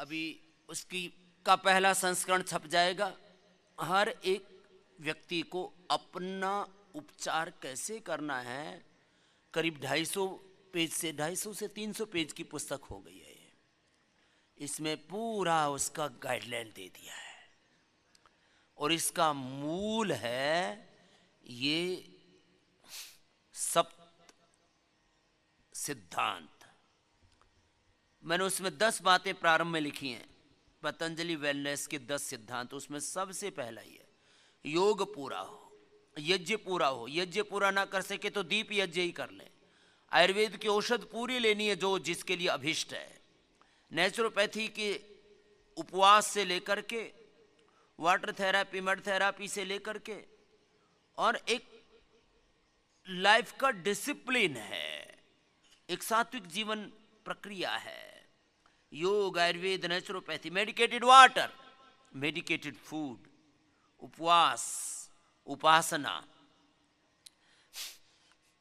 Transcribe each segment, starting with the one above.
अभी उसकी का पहला संस्करण छप जाएगा। हर एक व्यक्ति को अपना उपचार कैसे करना है, करीब 250 पेज से 300 पेज की पुस्तक हो गई है। इसमें पूरा उसका गाइडलाइन दे दिया है और इसका मूल है ये सप्त सिद्धांत। मैंने उसमें 10 बातें प्रारंभ में लिखी हैं, पतंजलि वेलनेस के 10 सिद्धांत। उसमें सबसे पहला ही है योग पूरा हो, यज्ञ पूरा हो। यज्ञ पूरा ना कर सके तो दीप यज्ञ ही कर ले। आयुर्वेद की औषध पूरी लेनी है जो जिसके लिए अभिष्ट है। नेचुरोपैथी के उपवास से लेकर के वाटर थेरापी, मड थेरापी से लेकर के, और एक लाइफ का डिसिप्लिन है, एक सात्विक जीवन प्रक्रिया है। योग, Ayurveda, naturopathy, medicated water, medicated food, उपवास, उपासना,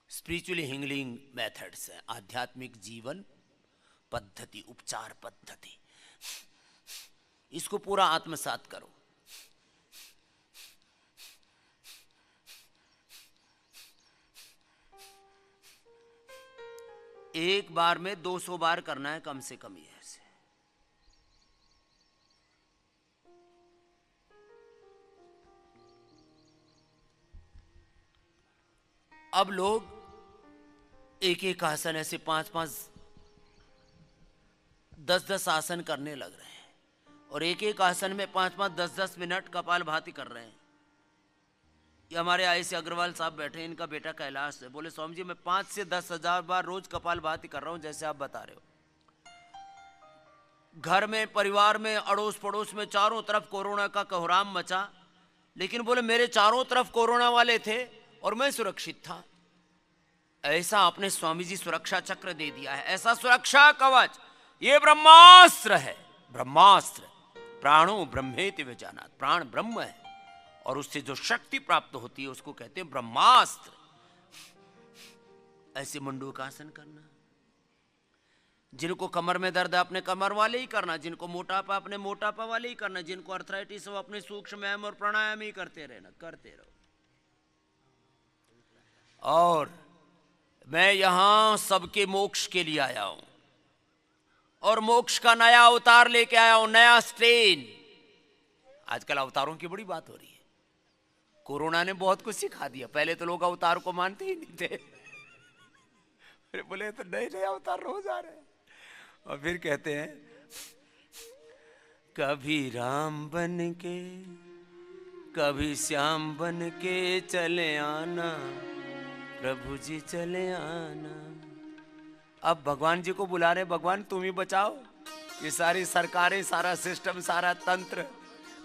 स्पिरिचुअली हीलिंग मेथड्स है, आध्यात्मिक जीवन पद्धति, उपचार पद्धति। इसको पूरा आत्मसात करो। एक बार में 200 बार करना है कम से कम ये ऐसे। अब लोग एक एक आसन ऐसे 5-5, 10-10 आसन करने लग रहे हैं और एक एक आसन में 5-5, 10-10 मिनट कपालभाति कर रहे हैं। ये हमारे आईसी अग्रवाल साहब बैठे हैं, इनका बेटा कैलाश है। बोले स्वामी जी मैं 5 से 10 हजार बार रोज कपालभाति कर रहा हूं जैसे आप बता रहे हो। घर में, परिवार में, अड़ोस पड़ोस में चारों तरफ कोरोना का कोहराम मचा, लेकिन बोले मेरे चारों तरफ कोरोना वाले थे और मैं सुरक्षित था। ऐसा आपने स्वामी जी सुरक्षा चक्र दे दिया है, ऐसा सुरक्षा कवच। ये ब्रह्मास्त्र है, ब्रह्मास्त्र। प्राणो ब्रह्मेति विजानात्, प्राण ब्रह्म है और उससे जो शक्ति प्राप्त होती है उसको कहते हैं ब्रह्मास्त्र। ऐसे मंडूकासन करना। जिनको कमर में दर्द है अपने कमर वाले ही करना, जिनको मोटापा अपने मोटापा वाले ही करना, जिनको अर्थराइटिस हो अपने सूक्ष्म व्यायाम और प्राणायाम ही करते रहना, करते रहो। और मैं यहां सबके मोक्ष के लिए आया हूं और मोक्ष का नया अवतार लेके आया हूं, नया स्ट्रेन। आजकल अवतारों की बड़ी बात हो रही है। कोरोना ने बहुत कुछ सिखा दिया। पहले तो लोग अवतार को मानते ही नहीं थे, फिर बोले तो नए नए अवतार रोज आ रहे हैं। और फिर कहते हैं कभी राम बन के, कभी श्याम बन के चले आना, प्रभु जी चले आना। अब भगवान जी को बुला रहे, भगवान तुम ही बचाओ। ये सारी सरकारें, सारा सिस्टम, सारा तंत्र,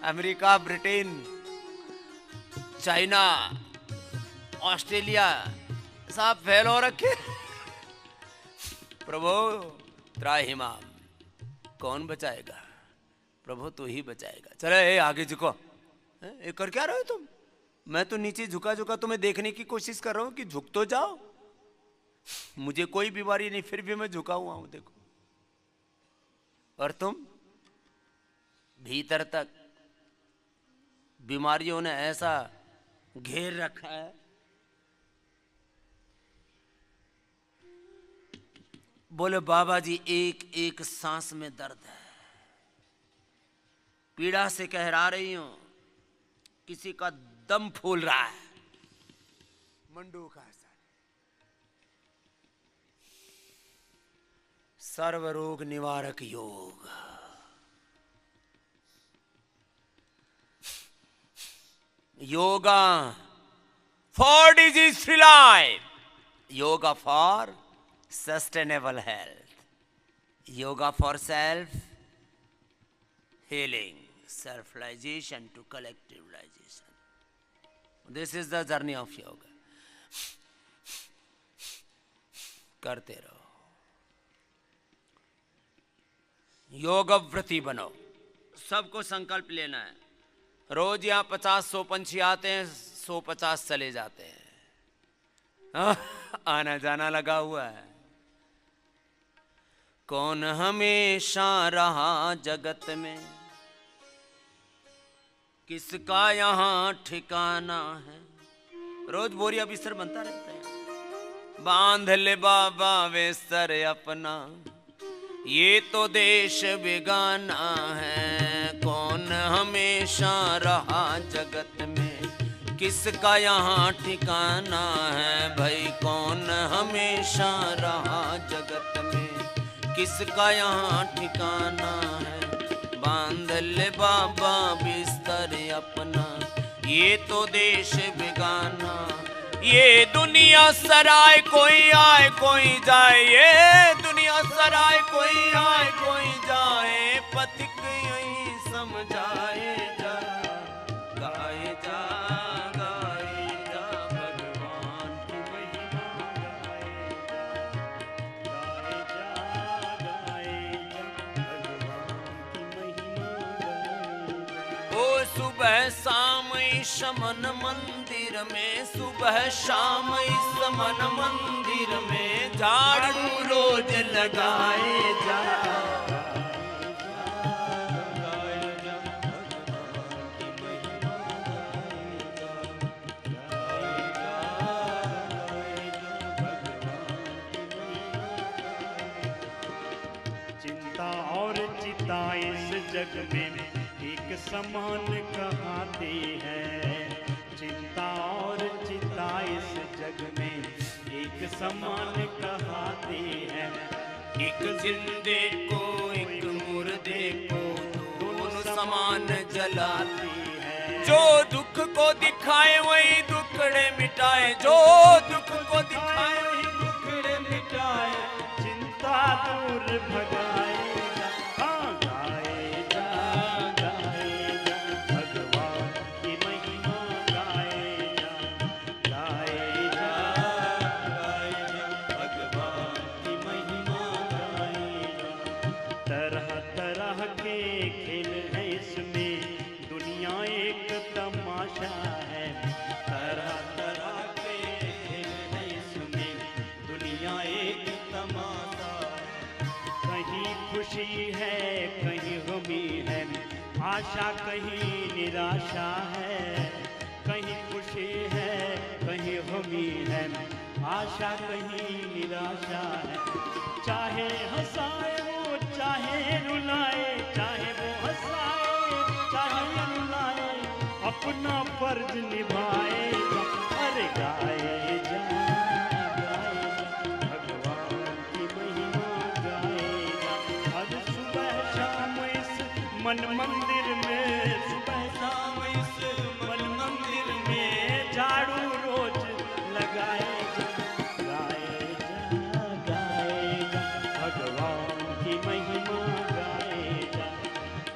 अमेरिका, ब्रिटेन, चाइना, ऑस्ट्रेलिया सब फेल हो रखे। प्रभु त्राहि माम, कौन बचाएगा? प्रभु तू ही बचाएगा। चले आगे झुको। ये कर क्या रहे हो तुम? मैं तो नीचे झुका झुका तुम्हें देखने की कोशिश कर रहा हूं कि झुक तो जाओ। मुझे कोई बीमारी नहीं, फिर भी मैं झुका हुआ हूं, देखो। और तुम भीतर तक बीमारियों ने ऐसा घेर रखा है। बोले बाबा जी एक एक सांस में दर्द है, पीड़ा से कहरा रही हूं, किसी का दम फूल रहा है। मंडूकासन, सर्व रोग निवारक योग। Yoga for disease free life, yoga for sustainable health, yoga for self healing, self-realization to collective realization. This is the journey of yoga. करते रहो, योगव्रती बनो। सबको संकल्प लेना है। रोज यहाँ 50-100 पंछी आते हैं, 150 चले जाते हैं। आना जाना लगा हुआ है। कौन हमेशा रहा जगत में, किसका यहाँ ठिकाना है। रोज बोरिया बिस्तर बनता रहता है। बांध ले बाबा बिस्तर अपना, ये तो देश बेगाना है। कौन हमेशा रहा जगत में, किसका यहाँ ठिकाना है। भाई कौन हमेशा रहा जगत में, किसका यहाँ ठिकाना है। बांध ले बाबा बिस्तर अपना, ये तो देश बेगाना। ये दुनिया सराय, कोई आए कोई जाए। ये दुनिया सराय, कोई आए कोई जाए। पथिक यही समझाए जा, गाए जा गाए जा भगवान की महिमा गाए जा, गाए जा भगवान की महिमा गाए जा। ओ सुबह शाम शमन मंदिर में, सुबह शाम समन मंदिर में, झाड़ू रोज लगाए जा। चिंता और चिता इस जग में एक समान कहते हैं। चिंता और चिता इस जग में एक समान कहते हैं। एक जिंदे को एक मुर्दे को दोनों समान जलाते हैं। जो दुख को दिखाए वही दुखड़े मिटाए, जो दुख को दिखाए वही दुखड़े मिटाए। चिंता दूर भगाए है, कहीं गमी है, आशा कहीं निराशा है। कहीं खुशी है, कहीं गमी है, आशा कहीं निराशा है। चाहे हंसाए वो चाहे रुलाए, चाहे वो हंसाए चाहे रुलाए, अपना फर्ज निभाए। अरे गाए जा मन मंदिर में, सुबह शाम इस मन मंदिर में, झाड़ू रोज लगाए जा। गाए जा भगवान की महिमा गाए जा।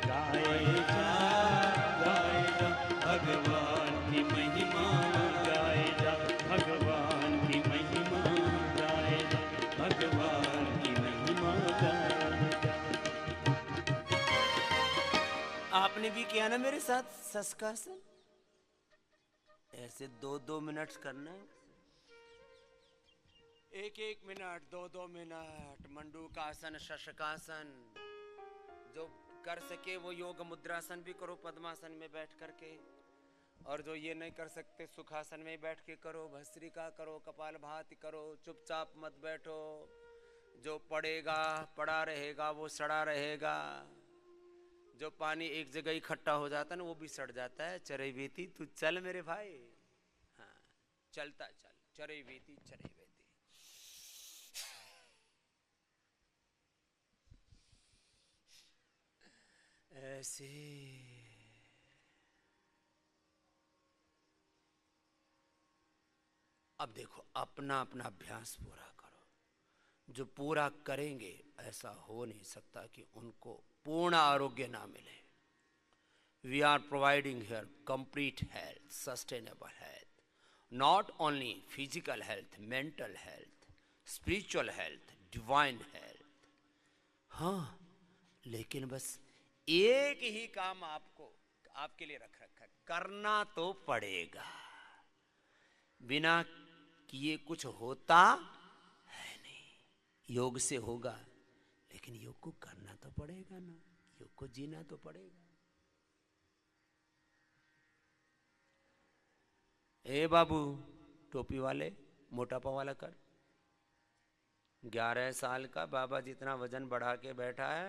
गाए जा भगवान की महिमा गाए जा। भगवान की महिमा गाए जा। भगवान की महिमा गाए जा। आपने भी किया ना मेरे साथ शशकासन? ऐसे 2-2 मिनट करना है, 1-1 मिनट 2-2 मिनट। मंडूकासन, शशकासन, जो कर सके वो योग मुद्रासन भी करो पद्मासन में बैठ करके, और जो ये नहीं कर सकते सुखासन में बैठ के करो। भस्त्रिका करो, कपालभाति करो, चुपचाप मत बैठो। जो पड़ेगा पड़ा रहेगा वो सड़ा रहेगा। जो पानी एक जगह इकट्ठा हो जाता है ना वो भी सड़ जाता है। चरई बेती तू चल मेरे भाई, हाँ चलता चल। चरई बेती चरई बेती। ऐसे अब देखो अपना अपना अभ्यास पूरा करो। जो पूरा करेंगे ऐसा हो नहीं सकता कि उनको पूर्ण आरोग्य ना मिले। We are providing here complete health, sustainable health, not only physical health, mental health, spiritual health, divine health. हाँ, लेकिन बस एक ही काम आपको आपके लिए रख रखा है, करना तो पड़ेगा। बिना किए कुछ होता है नहीं। योग से होगा लेकिन योग को करना तो पड़ेगा ना, योग को जीना तो पड़ेगा। ए बाबू टोपी वाले, मोटापा वाला कर, 11 साल का बाबा जितना वजन बढ़ा के बैठा है,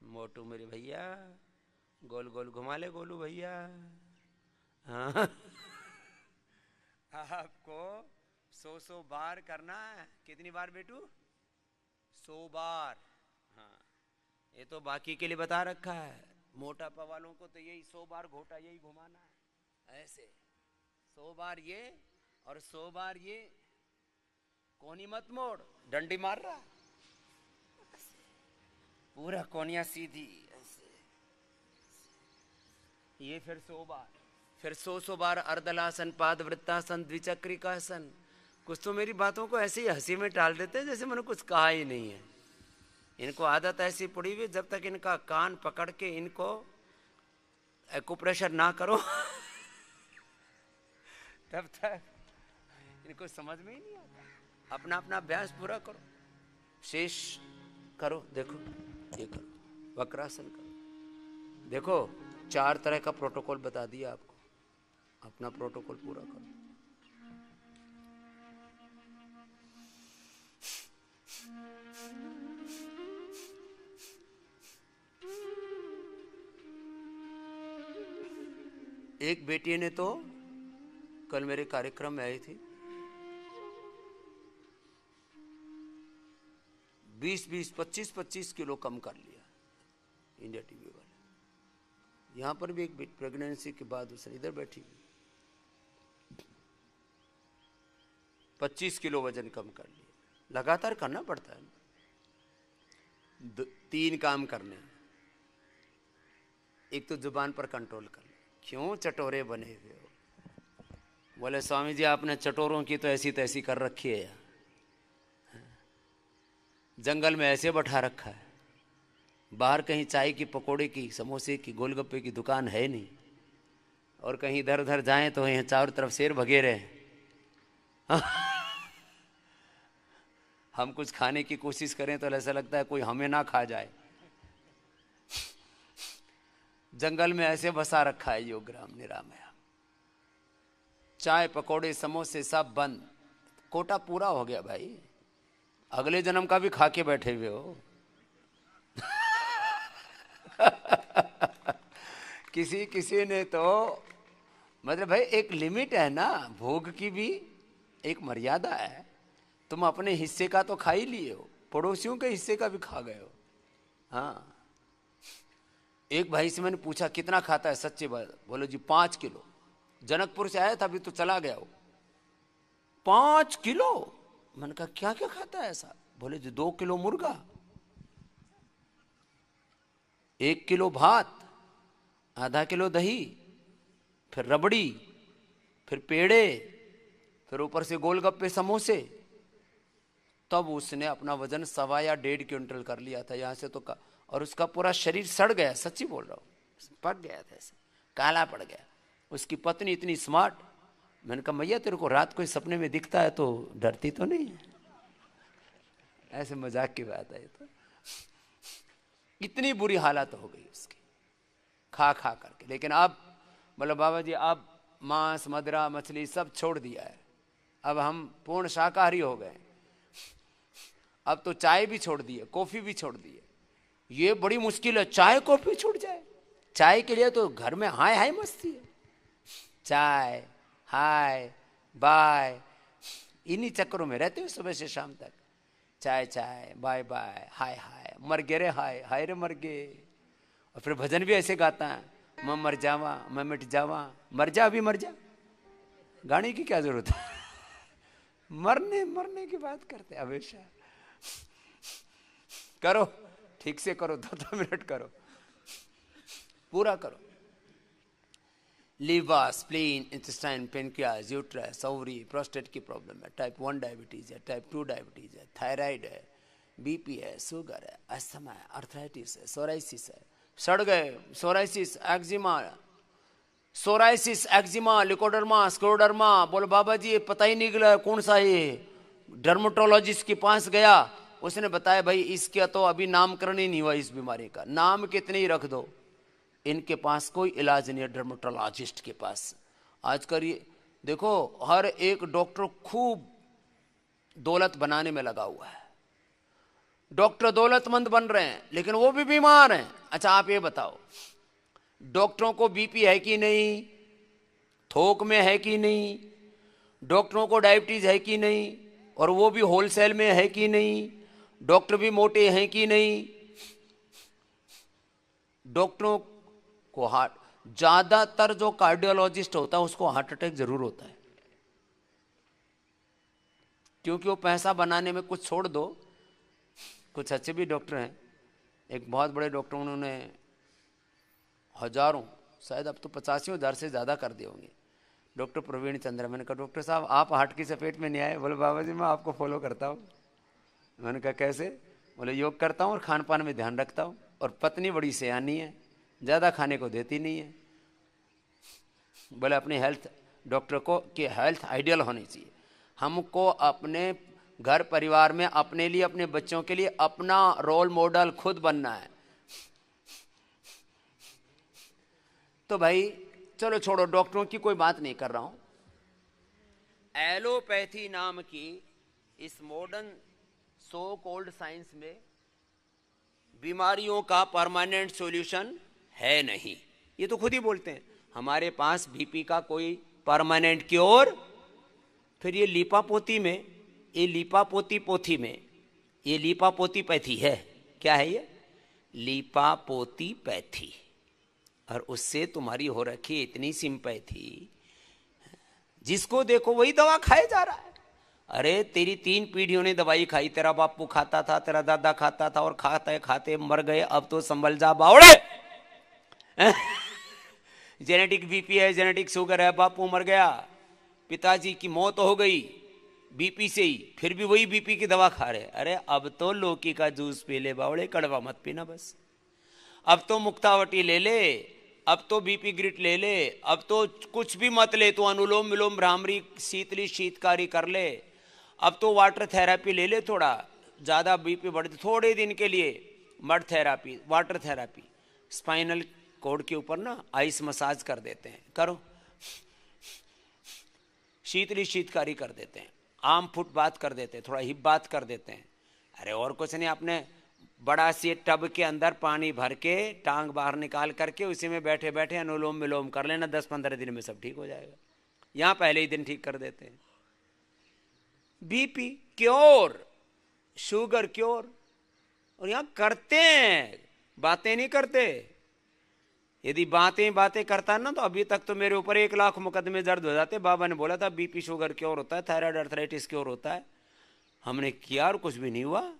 मोटू मेरे भैया, गोल गोल घुमा ले गोलू भैया। हाँ आपको 100 बार करना है। कितनी बार बेटू? 100 बार। हाँ ये तो बाकी के लिए बता रखा है, मोटापा वालों को तो यही 100 बार घोटा यही घुमाना है, ऐसे 100 बार ये और 100 बार ये। कोनी मत मोड़, डंडी मार रहा, पूरा कोनिया सीधी ऐसे। ये फिर 100 बार, फिर 100 बार अर्धलासन, पाद वृत्तासन, द्विचक्रिकासन। कुछ तो मेरी बातों को ऐसे ही हंसी में टाल देते हैं जैसे मैंने कुछ कहा ही नहीं है। इनको आदत ऐसी पड़ी हुई, जब तक इनका कान पकड़ के इनको एक्यूप्रेशर ना करो तब तक इनको समझ में ही नहीं आता। अपना अपना अभ्यास पूरा करो, शेष करो। देखो ये करो, वक्रासन करो। देखो 4 तरह का प्रोटोकॉल बता दिया आपको, अपना प्रोटोकॉल पूरा करो। एक बेटी ने तो कल मेरे कार्यक्रम में आई थी, 20-20, 25-25 किलो कम कर लिया, इंडिया टीवी वाले। यहां पर भी एक प्रेगनेंसी के बाद उसने इधर बैठी हुई 25 किलो वजन कम कर लिया। लगातार करना पड़ता है, 3 काम करने हैं। एक तो जुबान पर कंट्रोल करना। क्यों चटोरे बने हुए हो? बोले स्वामी जी आपने चटोरों की तो ऐसी तैसी कर रखी है, जंगल में ऐसे बैठा रखा है, बाहर कहीं चाय की, पकोड़े की, समोसे की, गोलगप्पे की दुकान है नहीं, और कहीं इधर उधर जाएं तो यहाँ चारों तरफ शेर भगे रहे। हम कुछ खाने की कोशिश करें तो ऐसा लगता है कोई हमें ना खा जाए। जंगल में ऐसे बसा रखा है योगग्राम निरामया। चाय पकोड़े समोसे सब बंद, कोटा पूरा हो गया भाई, अगले जन्म का भी खा के बैठे हुए हो। किसी ने तो मतलब भाई एक लिमिट है ना, भोग की भी एक मर्यादा है। तुम अपने हिस्से का तो खा ही लिए हो, पड़ोसियों के हिस्से का भी खा गए हो। हाँ एक भाई से मैंने पूछा कितना खाता है, सच्ची बात बोलो जी 5 किलो। जनकपुर से आया था, अभी तो चला गया हो। 5 किलो? मैंने कहा क्या क्या खाता है ऐसा? बोले जी 2 किलो मुर्गा, 1 किलो भात, आधा किलो दही, फिर रबड़ी, फिर पेड़े, फिर ऊपर से गोलगप्पे समोसे। तब उसने अपना वजन 1.25 या 1.5 क्विंटल कर लिया था यहां से तो और उसका पूरा शरीर सड़ गया, सच्ची बोल रहा हूं, पक गया था ऐसे, काला पड़ गया। उसकी पत्नी इतनी स्मार्ट, मैंने कहा मैया तेरे को रात को सपने में दिखता है तो डरती तो नहीं है? ऐसे मजाक की बात है। तो इतनी बुरी हालत हो गई उसकी खा खा करके। लेकिन अब बोले बाबा जी अब मांस मदिरा मछली सब छोड़ दिया है, अब हम पूर्ण शाकाहारी हो गए। अब तो चाय भी छोड़ दी है, कॉफी भी छोड़ दी है। ये बड़ी मुश्किल है, चाय कॉफी छूट जाए। चाय के लिए तो घर में हाय हाय मस्ती है, चाय हाय बाय, इन्हीं चक्करों में रहते हो सुबह से शाम तक। चाय चाय बाय बाय हाय हाय, मर गे रे हाय हाय रे मर गे। और फिर भजन भी ऐसे गाता है, मैं मर जावा मैं मिट जावा, मर जा अभी मर जा। गाने की क्या जरूरत है? मरने की बात करते हमेशा। करो ठीक से करो, 2 मिनट करो, पूरा करो। Liver, spleen, intestine, pancreas, uterus, ovary, prostate की प्रॉब्लम है, टाइप 1 डायबिटीज है, टाइप 2 डायबिटीज है, थायराइड है, बीपी है, शुगर है, अस्थमा है, आर्थराइटिस है, सोराइसिस है, सड़ गए, psoriasis, eczema, psoriasis, eczema, leucoderma, scleroderma. बोलो बाबा जी ये पता ही नहीं निकला कौन सा, ये डर्मेटोलॉजिस्ट के पास गया उसने बताया भाई इसका तो अभी नामकरण ही नहीं हुआ इस बीमारी का, नाम कितने ही रख दो, इनके पास कोई इलाज नहीं है डर्मेटोलॉजिस्ट के पास। आजकल ये देखो हर एक डॉक्टर खूब दौलत बनाने में लगा हुआ है, डॉक्टर दौलतमंद बन रहे हैं लेकिन वो भी बीमार हैं। अच्छा आप ये बताओ डॉक्टरों को बीपी है कि नहीं, थोक में है कि नहीं, डॉक्टरों को डायबिटीज है कि नहीं, और वो भी होलसेल में है कि नहीं, डॉक्टर भी मोटे हैं कि नहीं, डॉक्टरों को हार्ट, ज्यादातर जो कार्डियोलॉजिस्ट होता है उसको हार्ट अटैक जरूर होता है, क्योंकि वो पैसा बनाने में कुछ छोड़ दो। कुछ अच्छे भी डॉक्टर हैं, एक बहुत बड़े डॉक्टर उन्होंने हजारों, शायद अब तो 85,000 से ज़्यादा कर दिए होंगे, डॉक्टर प्रवीण चंद्र। मैंने कहा डॉक्टर साहब आप हार्ट की चपेट में नहीं आए? बोले बाबा जी मैं आपको फॉलो करता हूँ। मैंने कहा कैसे? बोले योग करता हूँ और खान पान में ध्यान रखता हूँ, और पत्नी बड़ी सयानी है, ज़्यादा खाने को देती नहीं है। बोले अपनी हेल्थ, डॉक्टर को कि हेल्थ आइडियल होनी चाहिए, हमको अपने घर परिवार में अपने लिए अपने बच्चों के लिए अपना रोल मॉडल खुद बनना है। तो भाई चलो छोड़ो, डॉक्टरों की कोई बात नहीं कर रहा हूं। एलोपैथी नाम की इस मॉडर्न सो कॉल्ड साइंस में बीमारियों का परमानेंट सॉल्यूशन है नहीं। ये तो खुद ही बोलते हैं हमारे पास बीपी का कोई परमानेंट क्योर। फिर ये लीपापोती में, ये लीपापोती पोथी में, ये लीपापोती पैथी है। क्या है ये? लीपापोती पैथी। और उससे तुम्हारी हो रखी इतनी सिंपैथी, जिसको देखो वही दवा खाए जा रहा है। अरे तेरी 3 पीढ़ियों ने दवाई खाई, तेरा बापू खाता था, तेरा दादा खाता था, और खाते खाते मर गए। अब तो संभल जा बावड़े। जेनेटिक बीपी है, जेनेटिक शुगर है, बापू मर गया, पिताजी की मौत हो गई बीपी से ही, फिर भी वही बीपी की दवा खा रहे। अरे अब तो लौकी का जूस पी ले बावड़े, कड़वा मत पीना बस। अब तो मुक्तावटी ले ले, अब तो बीपी ग्रिट ले ले, अब तो कुछ भी मत ले, तो अनुलोम विलोम भ्रामरी शीतली शीतकारी कर ले, अब तो वाटर थेरेपी ले ले, थोड़ा ज़्यादा बीपी बढ़ती थोड़े दिन के लिए mud therapy, water therapy, spinal cord के ऊपर ना आइस मसाज कर देते हैं, करो, शीतली शीतकारी कर देते हैं, आम फुट बात कर देते हैं, थोड़ा हिप बात कर देते हैं। अरे और कुछ नहीं, अपने बड़ा सी टब के अंदर पानी भर के टांग बाहर निकाल करके उसी में बैठे बैठे अनुलोम विलोम कर लेना, 10-15 दिन में सब ठीक हो जाएगा। यहाँ पहले ही दिन ठीक कर देते हैं। बीपी क्योर, शुगर क्योर, और यहाँ करते हैं, बातें नहीं करते। यदि बातें करता ना तो अभी तक तो मेरे ऊपर 1 लाख मुकदमे दर्द हो जाते। बाबा ने बोला था बीपी शुगर क्योर होता है, थायराइड अर्थराइटिस क्योर होता है, हमने किया और कुछ भी नहीं हुआ।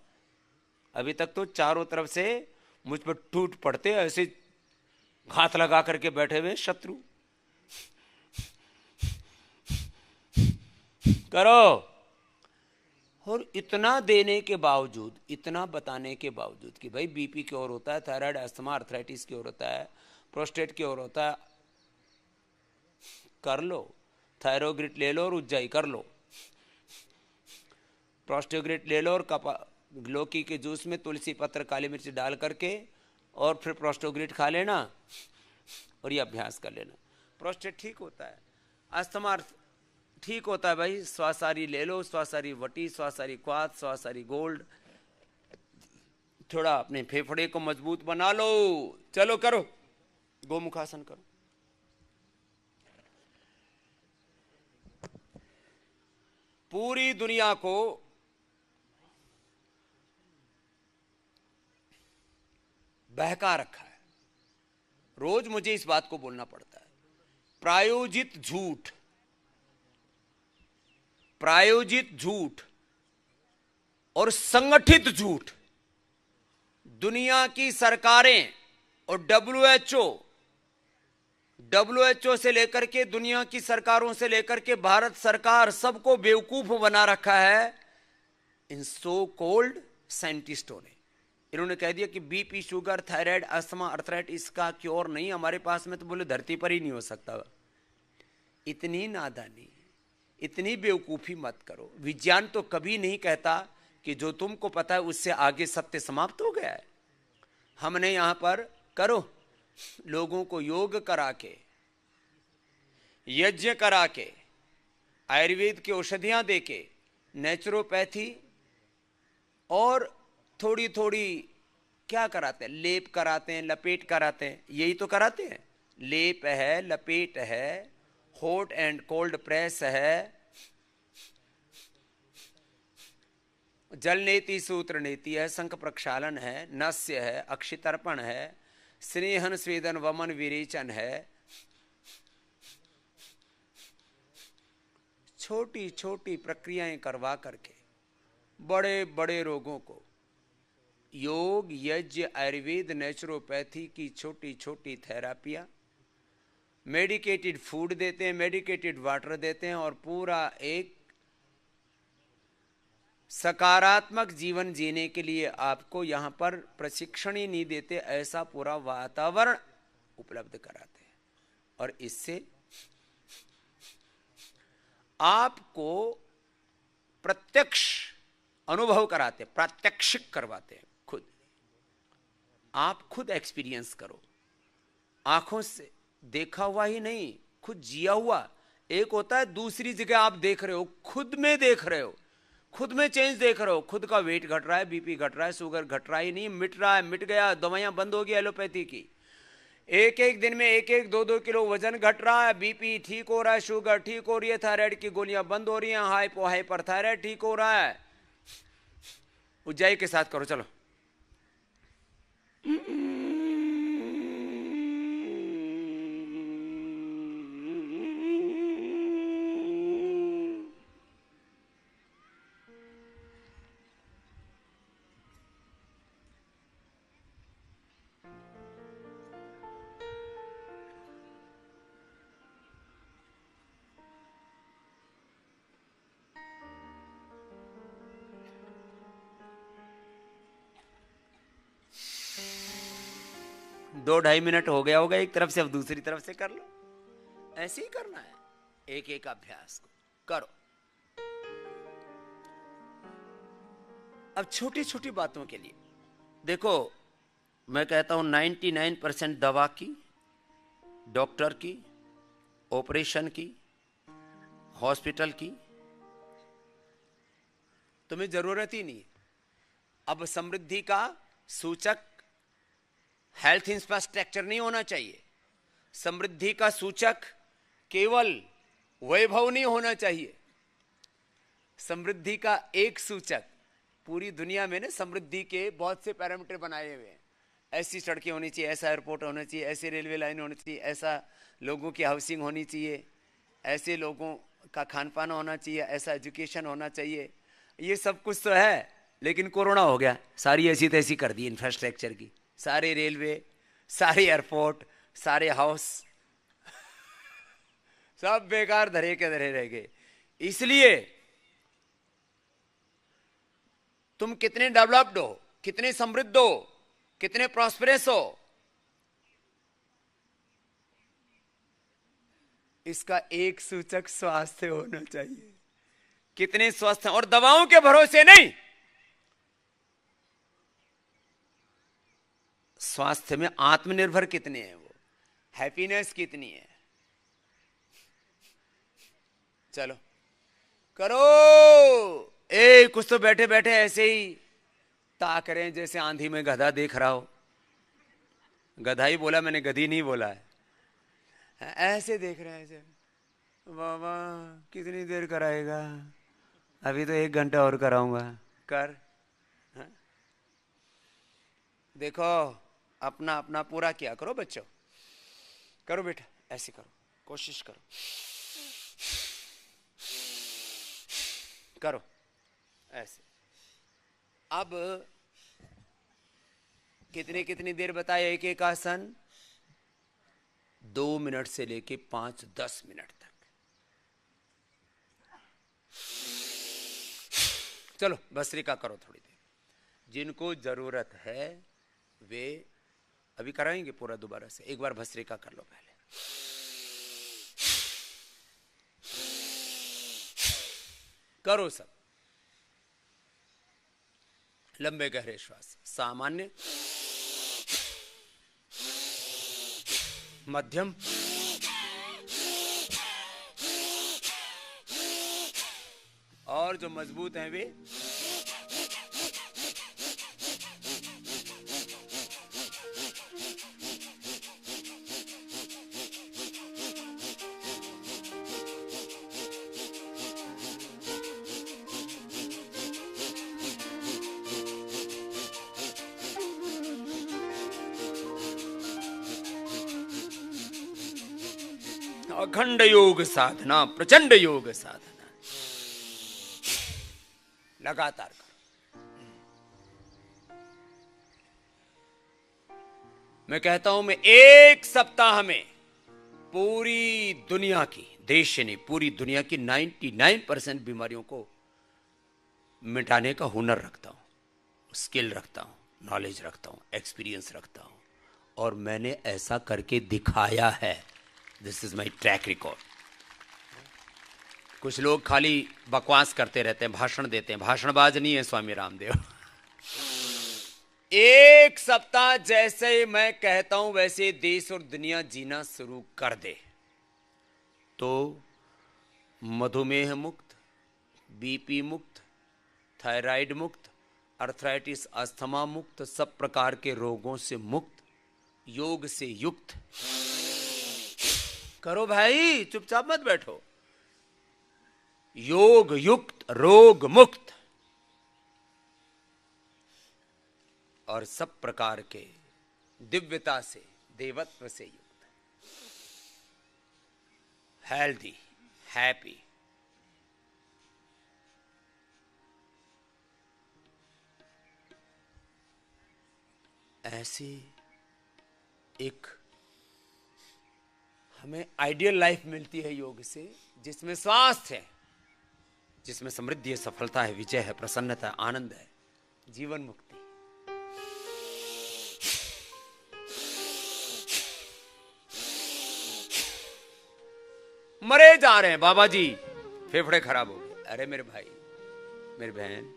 अभी तक तो चारों तरफ से मुझ पर टूट पड़ते, ऐसे घात लगा करके बैठे हुए शत्रु। करो। और इतना देने के बावजूद, इतना बताने के बावजूद कि भाई बीपी क्योर होता है, थायराइड अस्थमा अर्थराइटिस क्योर होता है, प्रोस्टेट क्योर होता है, कर लो, थायरोग्रिट ले लो और उज्जाई कर लो, प्रोस्टोग्रिट ले लो और लौकी के जूस में तुलसी पत्र काली मिर्च डाल करके और फिर प्रोस्टोग्रिट खा लेना और ये अभ्यास कर लेना, प्रोस्टेट ठीक होता है, अस्थमा ठीक होता है। भाई स्वासारी ले लो, स्वासारी वटी, स्वासारी क्वाथ, स्वासारी गोल्ड, थोड़ा अपने फेफड़े को मजबूत बना लो। चलो करो, गोमुखासन करो। पूरी दुनिया को बहका रखा है, रोज मुझे इस बात को बोलना पड़ता है। प्रायोजित झूठ, प्रायोजित झूठ और संगठित झूठ, दुनिया की सरकारें और डब्ल्यूएचओ से लेकर के दुनिया की सरकारों से लेकर के भारत सरकार सबको बेवकूफ बना रखा है इन सो कॉल्ड साइंटिस्टों ने। इन्होंने कह दिया कि BP sugar thyroid asthma arthritis इसका क्योर नहीं हमारे पास में, तो बोले धरती पर ही नहीं हो सकता। इतनी नादानी, इतनी बेवकूफ़ी मत करो। विज्ञान तो कभी नहीं कहता कि जो तुमको पता है उससे आगे सत्य समाप्त हो गया है। हमने यहां पर करो लोगों को योग करा के, यज्ञ करा के, आयुर्वेद की औषधियां दे के, नेचुरोपैथी और थोड़ी थोड़ी क्या कराते हैं, लेप कराते हैं, लपेट कराते हैं, यही तो कराते हैं। लेप है, लपेट है, हॉट एंड कोल्ड प्रेस है, जल नेति सूत्र नेति है, शंख प्रक्षालन है, नस्य है, अक्षितर्पण है, स्नेहन स्वेदन वमन विरेचन है। छोटी छोटी प्रक्रियाएं करवा करके बड़े बड़े रोगों को योग, यज्ञ, आयुर्वेद, नेचुरोपैथी की छोटी छोटी थेरापियां, मेडिकेटेड फूड देते हैं, मेडिकेटेड वाटर देते हैं और पूरा एक सकारात्मक जीवन जीने के लिए आपको यहां पर प्रशिक्षण ही नहीं देते, ऐसा पूरा वातावरण उपलब्ध कराते हैं। और इससे आपको प्रत्यक्ष अनुभव कराते, प्रात्यक्षिक करवाते हैं। खुद आप खुद एक्सपीरियंस करो, आंखों से देखा हुआ ही नहीं, खुद जिया हुआ। एक होता है दूसरी जगह आप देख रहे हो, खुद में देख रहे हो, खुद में चेंज देख रहे हो। खुद का वेट घट रहा है, बीपी घट रहा है, शुगर घट रहा ही नहीं, मिट रहा है, मिट गया, दवाइयां बंद हो गई एलोपैथी की। एक एक दिन में 1-1, 2-2 किलो वजन घट रहा है, बीपी ठीक हो रहा है, शुगर ठीक हो रही है, थायराइड की गोलियां बंद हो रही हैं, हाइपर थायराइड ठीक हो रहा है। उज्जाई के साथ करो, चलो। दो 2.5 मिनट हो गया होगा एक तरफ से, अब दूसरी तरफ से कर लो। ऐसे ही करना है, एक एक अभ्यास को करो। अब छोटी छोटी बातों के लिए देखो, मैं कहता हूं 99% दवा की, डॉक्टर की, ऑपरेशन की, हॉस्पिटल की तुम्हें जरूरत ही नहीं। अब समृद्धि का सूचक हेल्थ इंफ्रास्ट्रक्चर नहीं होना चाहिए। समृद्धि का सूचक केवल वैभव नहीं होना चाहिए। समृद्धि का एक सूचक, पूरी दुनिया में ना समृद्धि के बहुत से पैरामीटर बनाए हुए हैं। ऐसी सड़कें होनी चाहिए, ऐसा एयरपोर्ट होना चाहिए, ऐसी रेलवे लाइन होनी चाहिए, ऐसा लोगों की हाउसिंग होनी चाहिए, ऐसे लोगों का खान पान होना चाहिए, ऐसा एजुकेशन होना चाहिए। ये सब कुछ तो है, लेकिन कोरोना हो गया, सारी ऐसी तैसी कर दी इंफ्रास्ट्रक्चर की। सारे रेलवे, सारे एयरपोर्ट, सारे हाउस सब बेकार धरे के धरे रह गए। इसलिए तुम कितने डेवलप्ड हो, कितने समृद्ध हो, कितने प्रॉस्पेरस हो, इसका एक सूचक स्वास्थ्य होना चाहिए। कितने स्वस्थ हैं, और दवाओं के भरोसे नहीं। स्वास्थ्य में आत्मनिर्भर कितने हैं, वो हैप्पीनेस कितनी है। चलो करो। कुछ तो बैठे बैठे ऐसे ही ताक रहे हैं जैसे आंधी में गधा देख रहा हो। गधा ही बोला, मैंने गधी नहीं बोला है। ऐसे देख रहे हैं, ऐसे बाबा कितनी देर कराएगा, अभी तो 1 घंटा और कराऊंगा। कर हा? देखो, अपना अपना पूरा किया करो बच्चों, करो बेटा, ऐसे करो, कोशिश करो, करो ऐसे। अब कितनी कितनी देर बताए एक एक आसन? 2 मिनट से लेके 5-10 मिनट तक। चलो भस्त्रिका करो थोड़ी देर। जिनको जरूरत है वे अभी कराएंगे पूरा दोबारा से। एक बार भस्त्रिका कर लो पहले। करो सब। लंबे गहरे श्वास, सामान्य, मध्यम, और जो मजबूत हैं वे अखंड योग साधना, प्रचंड योग साधना लगातार करो। मैं कहता हूं मैं एक सप्ताह में पूरी दुनिया की, देश से नहीं पूरी दुनिया की 99% बीमारियों को मिटाने का हुनर रखता हूं, स्किल रखता हूं, नॉलेज रखता हूं, एक्सपीरियंस रखता हूं, और मैंने ऐसा करके दिखाया है। This is my track record. कुछ लोग खाली बकवास करते रहते हैं, भाषण देते हैं, भाषणबाज नहीं है स्वामी रामदेव। एक सप्ताह जैसे मैं कहता हूं वैसे देश और दुनिया जीना शुरू कर दे तो मधुमेह मुक्त, बीपी मुक्त, थायराइड मुक्त, अर्थराइटिस, अस्थमा मुक्त, सब प्रकार के रोगों से मुक्त, योग से युक्त। करो भाई, चुपचाप मत बैठो। योग युक्त, रोग मुक्त और सब प्रकार के दिव्यता से, देवत्व से युक्त, हेल्दी, हैप्पी। ऐसी एक हमें आइडियल लाइफ मिलती है योग से, जिसमें स्वास्थ्य है, जिसमें समृद्धि है, सफलता है, विजय है, प्रसन्नता है, आनंद है, जीवन मुक्ति। मरे जा रहे हैं बाबा जी, फेफड़े खराब हो गए। अरे मेरे भाई, मेरी बहन,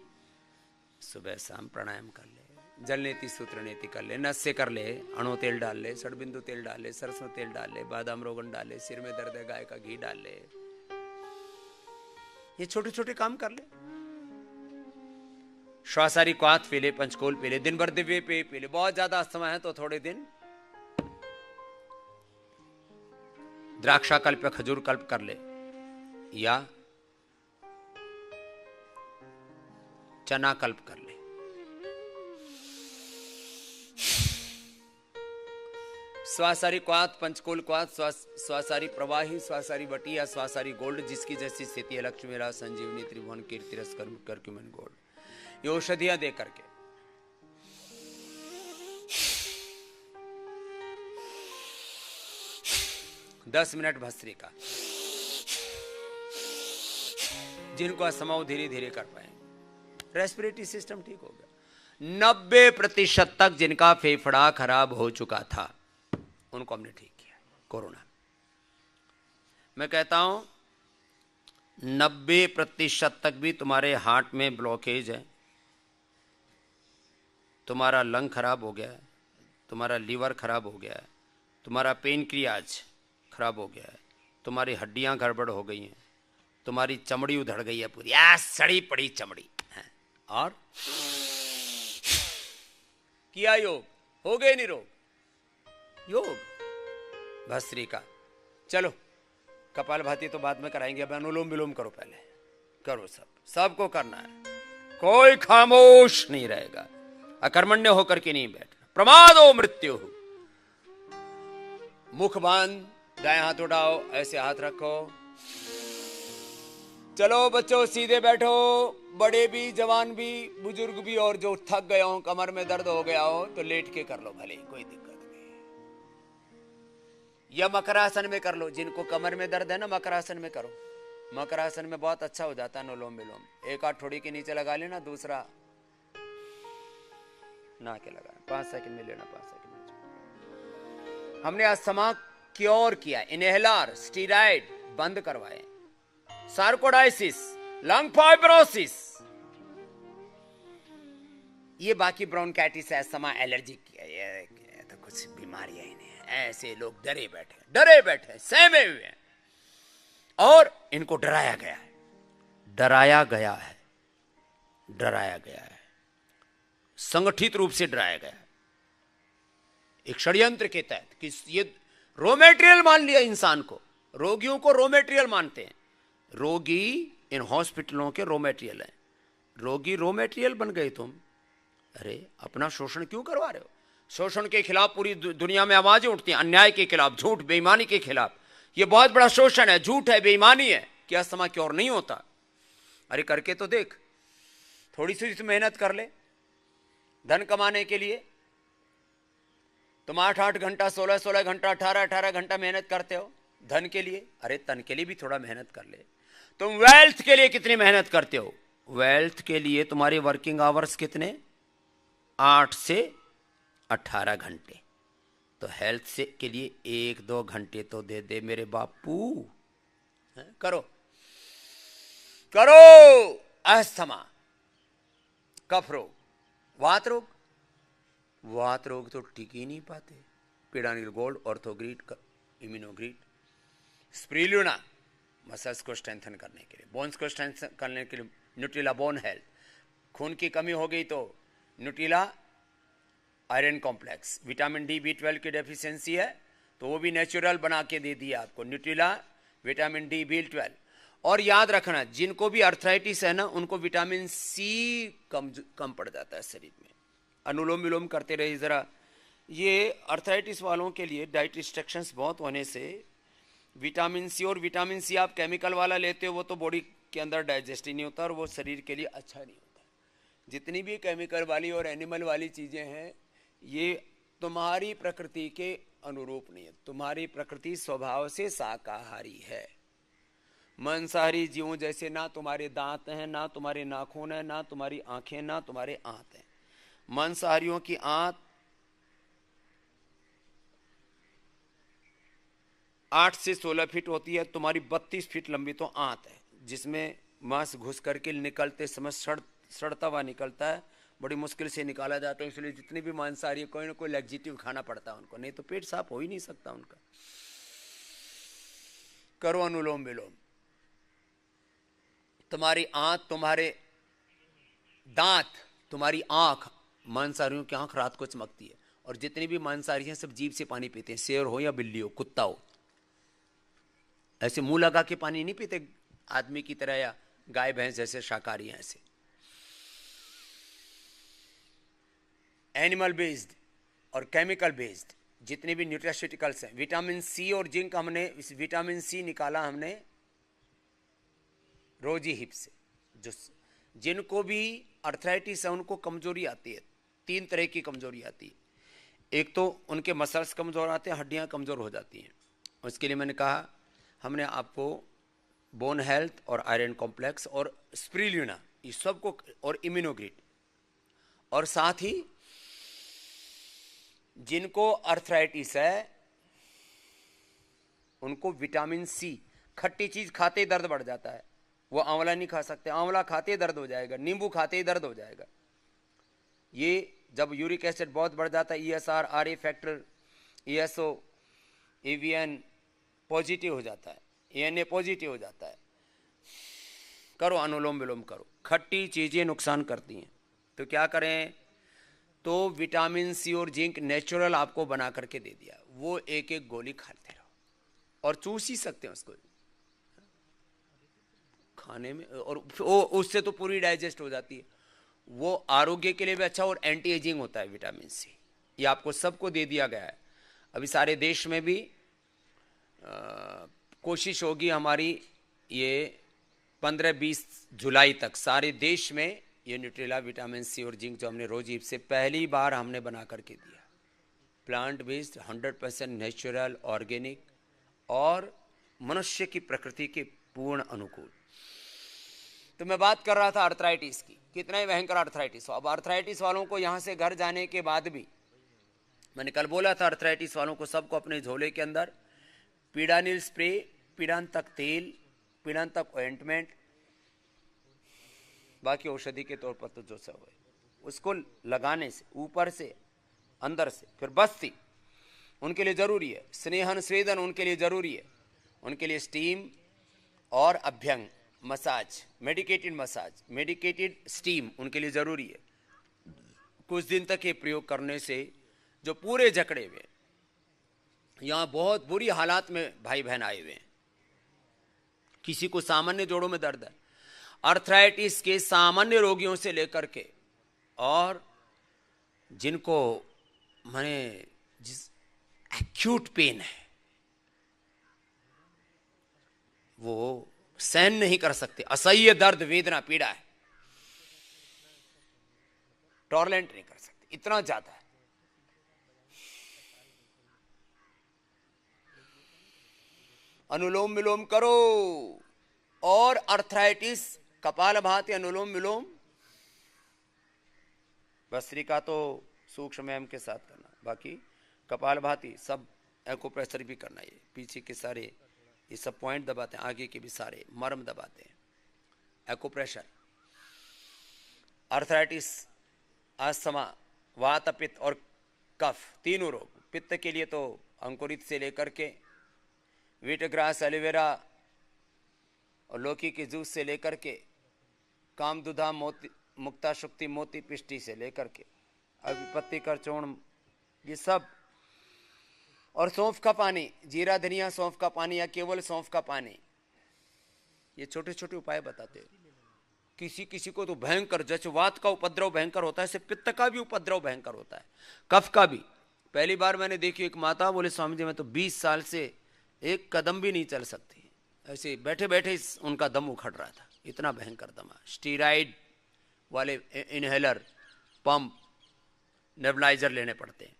सुबह शाम प्राणायाम कर ले, जल नीति सूत्र नीति कर ले, नस से कर ले, अणु तेल डाल ले, षडबिंदु तेल डाल ले, सरसों तेल डाल ले, बादाम रोगन डाल ले, सिर में दर्द है गाय का घी डाल ले। ये छोटे छोटे काम कर ले। श्वासारी क्वाथ पी ले, पंचकोल पी ले, दिन भर दिव्य पे पी ले। बहुत ज्यादा अस्थमा है तो थोड़े दिन द्राक्षा कल्प या खजूर कल्प कर ले, या चना कल्प कर ले। स्वासारी क्वाथ, पंचकोल क्वाथ, स्वासारी प्रवाही, स्वासारी बटी या स्वासारी गोल्ड, जिसकी जैसी स्थिति है, लक्ष्मी राज, संजीवनी, त्रिभुवन, कीर्ति रस, कर्क्यूमिन गोल्ड, ये औषधियां दे करके। दस मिनट भस्त्रिका, जिनको अस्थमा धीरे धीरे कर पाए, रेस्पिरेटरी सिस्टम ठीक हो गया। 90% तक जिनका फेफड़ा खराब हो चुका था उनको हमने ठीक किया कोरोना। मैं कहता हूं 90% तक भी तुम्हारे हार्ट में ब्लॉकेज है, तुम्हारा लंग खराब हो गया है, तुम्हारा लीवर खराब हो गया है, तुम्हारा पेनक्रियाज खराब हो गया है, तुम्हारी हड्डियां गड़बड़ हो गई हैं, तुम्हारी चमड़ी उधड़ गई है पूरी, सड़ी पड़ी चमड़ी है, और किया योग, हो गए निरोग। योग भस्त्रिका, चलो कपाल भाती तो बाद में कराएंगे, अब अनुलोम विलोम करो, पहले करो, सबको करना है, कोई खामोश नहीं रहेगा, अकर्मण्य होकर के नहीं बैठना। प्रमादो मृत्यु, मुख बांध, दाएं हाथ उठाओ, ऐसे हाथ रखो, चलो बच्चों सीधे बैठो, बड़े भी, जवान भी, बुजुर्ग भी, और जो थक गए हो, कमर में दर्द हो गया हो तो लेट के कर लो, भले कोई दिक्कत नहीं, या मकरासन में कर लो। जिनको कमर में दर्द है ना, मकरासन में करो, मकरासन में बहुत अच्छा हो जाता है अनुलोम विलोम। एक हाथ ठोड़ी के नीचे लगा लेना, दूसरा ना के लगा, 5 सेकंड में लेना, 5 सेकंड में। हमने अस्थमा क्योर किया, इनहेलर, स्टीराइड बंद करवाए, सार्कोडाइसिस, लंग फाइब्रोसिस, ये बाकी ब्रोंकाइटिस अस्थमा एलर्जी ये तो कुछ बीमारियां ही नहीं है। ऐसे लोग डरे बैठे सहमे हुए हैं और इनको डराया गया है, संगठित रूप से डराया गया है एक षड्यंत्र के तहत कि ये रॉ मेटेरियल मान लिया इंसान को, रोगियों को रॉ मेटेरियल मानते हैं। रोगी इन हॉस्पिटलों के रॉ मेटेरियल हैं, रोगी रॉ मेटेरियल बन गए तुम। अरे अपना शोषण क्यों करवा रहे हो? शोषण के खिलाफ पूरी दुनिया में आवाजें उठती हैं, अन्याय के खिलाफ, झूठ बेईमानी के खिलाफ। ये बहुत बड़ा शोषण है, झूठ है, बेईमानी है कि अस्थमा क्योर नहीं होता। अरे करके तो देख, थोड़ी सी तो मेहनत कर ले। धन कमाने के लिए तुम 8-8 घंटा, 16-16 घंटा, 18-18 घंटा मेहनत करते हो धन के लिए। अरे तन के लिए भी थोड़ा मेहनत कर ले। तुम वेल्थ के लिए कितनी मेहनत करते हो? वेल्थ के लिए तुम्हारे वर्किंग आवर्स कितने? 8 से 18 घंटे। तो हेल्थ से के लिए 1-2 घंटे तो दे दे मेरे बापू। करो अस्थमा, कफ रोग, वात रोग तो टिक ही नहीं पाते। पीडानिल गोल्ड, ऑर्थोग्रीट, इम्यूनोग्रीट, स्प्रिलुना मसल्स को स्ट्रेंथन करने के लिए, बोन्स को स्ट्रेंथन करने के लिए, न्यूट्रिला बोन हेल्थ। खून की कमी हो गई तो Nutrela iron complex. Vitamin D, B12 की डेफिशिएंसी है तो वो भी नेचुरल बना के दे दिया आपको, न्यूट्रिला विटामिन डी, B12। और याद रखना, जिनको भी अर्थराइटिस है ना, उनको विटामिन सी कम पड़ जाता है शरीर में। अनुलोम विलोम करते रहिए जरा। ये अर्थराइटिस वालों के लिए डाइट रिस्ट्रिक्शंस बहुत होने से विटामिन सी, और विटामिन सी आप केमिकल वाला लेते हो वो तो बॉडी के अंदर डाइजेस्ट ही नहीं होता और वो शरीर के लिए अच्छा नहीं होता। जितनी भी केमिकल वाली और एनिमल वाली चीज़ें हैं ये तुम्हारी प्रकृति के अनुरूप नहीं है। तुम्हारी प्रकृति स्वभाव से शाकाहारी है। मांसाहारी जीवों जैसे ना तुम्हारे दांत हैं, ना तुम्हारे नाखून हैं, ना तुम्हारी आंखें, ना तुम्हारे आंत हैं। मांसाहारियों की आंत 8 से 16 फीट होती है, तुम्हारी 32 फीट लंबी तो आंत है, जिसमें मांस घुस करके निकलते समय सड़ता हुआ निकलता है, बड़ी मुश्किल से निकाला जाता है। इसलिए जितनी भी मांसाहारी कोई ना कोई लैक्सेटिव खाना पड़ता है उनको, नहीं तो पेट साफ हो ही नहीं सकता उनका। करो अनुलोम विलोम। तुम्हारी आंत, तुम्हारे दांत, तुम्हारी आंख, मांसाहारियों की आंख रात को चमकती है। और जितनी भी मांसाहारी हैं सब जीभ से पानी पीते हैं, शेर हो या बिल्ली हो, कुत्ता हो। ऐसे मुंह लगा के पानी नहीं पीते आदमी की तरह या गाय भैंस जैसे शाकाहारी हैं। ऐसे एनिमल बेस्ड और केमिकल बेस्ड जितने भी न्यूट्रास्यूटिकल्स हैं, विटामिन सी और जिंक, हमने इस विटामिन सी निकाला हमने रोजी हिप से। जो जिनको भी अर्थराइटिस है उनको कमजोरी आती है, 3 तरह की कमजोरी आती है। एक तो उनके मसल्स कमजोर आते हैं, हड्डियां कमजोर हो जाती हैं। उसके लिए मैंने कहा हमने आपको बोन हेल्थ और आयरन कॉम्प्लेक्स और स्प्रिलुना ये सबको, और इम्यूनोग्रीट, और साथ ही जिनको अर्थराइटिस है उनको विटामिन सी। खट्टी चीज खाते ही दर्द बढ़ जाता है, वो आंवला नहीं खा सकते, आंवला खाते ही दर्द हो जाएगा, नींबू खाते ही दर्द हो जाएगा। ये जब यूरिक एसिड बहुत बढ़ जाता है, ESR, RA factor, ESO, AVN positive हो जाता है, ANA पॉजिटिव हो जाता है। करो अनुलोम विलोम करो। खट्टी चीजें नुकसान करती हैं तो क्या करें? तो विटामिन सी और जिंक नेचुरल आपको बना करके दे दिया, वो एक एक गोली खाते रहो और चूस ही सकते हैं उसको खाने में, और उससे तो पूरी डाइजेस्ट हो जाती है। वो आरोग्य के लिए भी अच्छा और एंटी एजिंग होता है विटामिन सी। ये आपको सबको दे दिया गया है। अभी सारे देश में भी कोशिश होगी हमारी, ये 15-20 जुलाई तक सारे देश में ये न्यूट्रिला विटामिन सी और जिंक जो हमने रोजीब से पहली बार हमने बना करके दिया, प्लांट बेस्ड, 100% नेचुरल, ऑर्गेनिक और मनुष्य की प्रकृति के पूर्ण अनुकूल। तो मैं बात कर रहा था अर्थराइटिस की, कितना ही भयंकर अर्थराइटिस हो। अब अर्थराइटिस वालों को यहाँ से घर जाने के बाद भी, मैंने कल बोला था अर्थराइटिस वालों को सबको अपने झोले के अंदर पीडानिल स्प्रे, पीड़ांतक तेल, पीड़ांतक ऑइंटमेंट, बाकी औषधि के तौर पर तो जो सब है उसको लगाने से, ऊपर से अंदर से। फिर बस्ती उनके लिए जरूरी है, स्नेहन स्वेदन उनके लिए जरूरी है, उनके लिए स्टीम और अभ्यंग मसाज, मेडिकेटेड स्टीम उनके लिए जरूरी है। कुछ दिन तक ये प्रयोग करने से जो पूरे जकड़े हुए, यहां बहुत बुरी हालात में भाई बहन आए हुए हैं, किसी को सामान्य जोड़ों में दर्द है, अर्थराइटिस के सामान्य रोगियों से लेकर के और जिनको माने जिस एक्यूट पेन है, वो सहन नहीं कर सकते, असह्य दर्द वेदना पीड़ा है, टॉलरेंट नहीं कर सकते, इतना ज्यादा है। अनुलोम विलोम करो, और अर्थराइटिस कपालभाति अनुलोम विलोम, भस्त्रिका तो सूक्ष्म व्यायाम के साथ करना, बाकी कपालभाति सब एक्यूप्रेशर भी करना है। पीछे के सारे ये सब पॉइंट दबाते हैं, आगे के भी सारे मर्म दबाते हैं, एक्यूप्रेशर। अर्थराइटिस, अस्थमा, वात, पित्त और कफ, तीनों रोग। पित्त के लिए तो अंकुरित से लेकर के वीटग्रास, एलोवेरा और लौकी के जूस से लेकर के कामदुधा, मोती, मुक्ता शुक्ति, मोती पिष्टी से लेकर के अभिपत्ति कर चूर्ण, ये सब, और सौंफ का पानी, जीरा धनिया सौंफ का पानी या केवल सौंफ का पानी, ये छोटे छोटे उपाय बताते हैं। किसी किसी को तो भयंकर, जैसे वात का उपद्रव भयंकर होता है, ऐसे पित्त का भी उपद्रव भयंकर होता है, कफ का भी। पहली बार मैंने देखी एक माता बोले, स्वामी जी मैं तो 20 साल से एक कदम भी नहीं चल सकती, ऐसे बैठे बैठे उनका दम उखड़ रहा था, इतना भयंकर दम। स्टीराइड वाले इनहेलर, पंप, नेबुलाइजर लेने पड़ते हैं,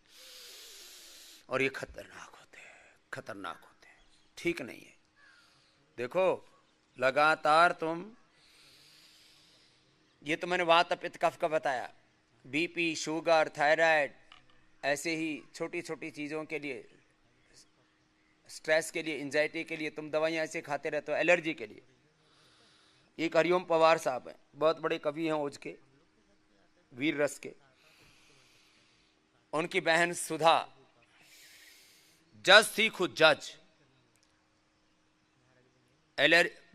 और ये खतरनाक होते हैं, खतरनाक होते हैं, ठीक नहीं है। देखो लगातार तुम, ये तो मैंने वात पित्त कफ का बताया, बीपी, शुगर, थायराइड, ऐसे ही छोटी छोटी चीज़ों के लिए, स्ट्रेस के लिए, एंजाइटी के लिए तुम दवाइयाँ ऐसे खाते रहते हो। एलर्जी के लिए एक हरिओम पवार साहब हैं, बहुत बड़े कवि हैं ओज के, वीर रस के, उनकी बहन सुधा जज थी, खुद जज,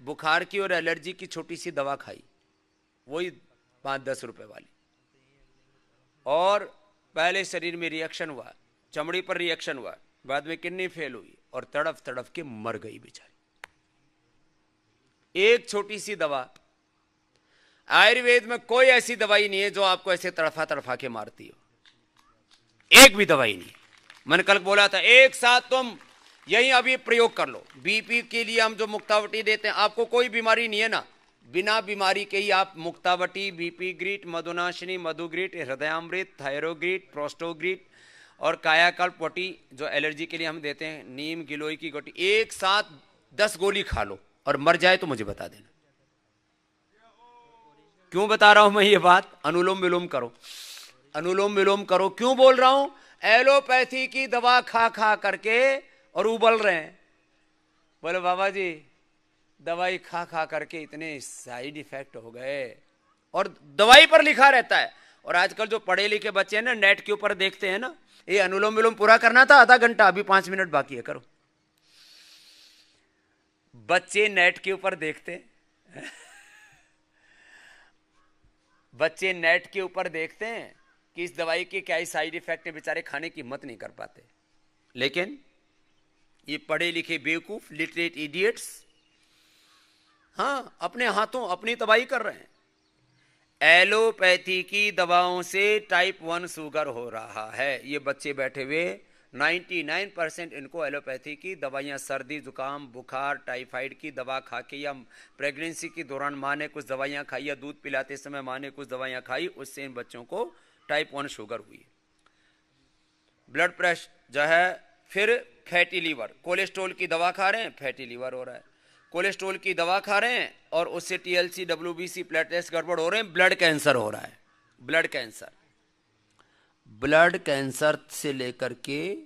बुखार की और एलर्जी की छोटी सी दवा खाई, वही 5-10 रुपए वाली, और पहले शरीर में रिएक्शन हुआ, चमड़ी पर रिएक्शन हुआ, बाद में किडनी फेल हुई और तड़फ तड़फ के मर गई बेचारी। एक छोटी सी दवा, आयुर्वेद में कोई ऐसी दवाई नहीं है जो आपको ऐसे तड़फा तड़फा के मारती हो, एक भी दवाई नहीं। मैंने कल बोला था, एक साथ तुम यही अभी प्रयोग कर लो। बीपी के लिए हम जो मुक्तावटी देते हैं, आपको कोई बीमारी नहीं है ना, बिना बीमारी के ही आप मुक्तावटी, बीपी ग्रीट, मधुनाशिनी, मधुग्रीट, हृदयामृत, थायरोग्रीट, प्रोस्टोग्रीट और कायाकल्प वटी जो एलर्जी के लिए हम देते हैं, नीम गिलोय की गोटी, एक साथ 10 गोली खा लो और मर जाए तो मुझे बता देना। क्यों बता रहा हूं मैं ये बात? अनुलोम विलोम करो, अनुलोम विलोम करो। क्यों बोल रहा हूं? एलोपैथी की दवा खा खा करके और उबल रहे हैं। बोले बाबा जी दवाई खा खा करके इतने साइड इफेक्ट हो गए, और दवाई पर लिखा रहता है। और आजकल जो पढ़े लिखे बच्चे हैं ना, नेट के ऊपर देखते हैं ना, ये अनुलोम विलोम पूरा करना था आधा घंटा, अभी 5 मिनट बाकी है, करो। बच्चे नेट के ऊपर देखते बच्चे नेट के ऊपर देखते हैं कि इस दवाई के क्या साइड इफेक्ट है, बेचारे खाने की हिम्मत नहीं कर पाते। लेकिन ये पढ़े लिखे बेवकूफ, लिटरेट इडियट्स, हाँ, अपने हाथों अपनी तबाही कर रहे हैं। एलोपैथी की दवाओं से टाइप 1 शुगर हो रहा है। ये बच्चे बैठे हुए 99% इनको एलोपैथी की दवाइयाँ, सर्दी जुकाम बुखार टाइफाइड की दवा खा के, या प्रेगनेंसी के दौरान माँ ने कुछ दवाइयाँ खाई, या दूध पिलाते समय माँ ने कुछ दवाइयाँ खाई, उससे इन बच्चों को टाइप 1 शुगर हुई। ब्लड प्रेशर जो है, फिर फैटी लीवर, कोलेस्ट्रॉल की दवा खा रहे हैं, फैटी लीवर हो रहा है। कोलेस्ट्रॉल की दवा खा रहे हैं और उससे टीएलसी, डब्ल्यूबीसी, प्लेटलेट्स गड़बड़ हो रहे हैं, ब्लड कैंसर हो रहा है। ब्लड कैंसर, ब्लड कैंसर से लेकर के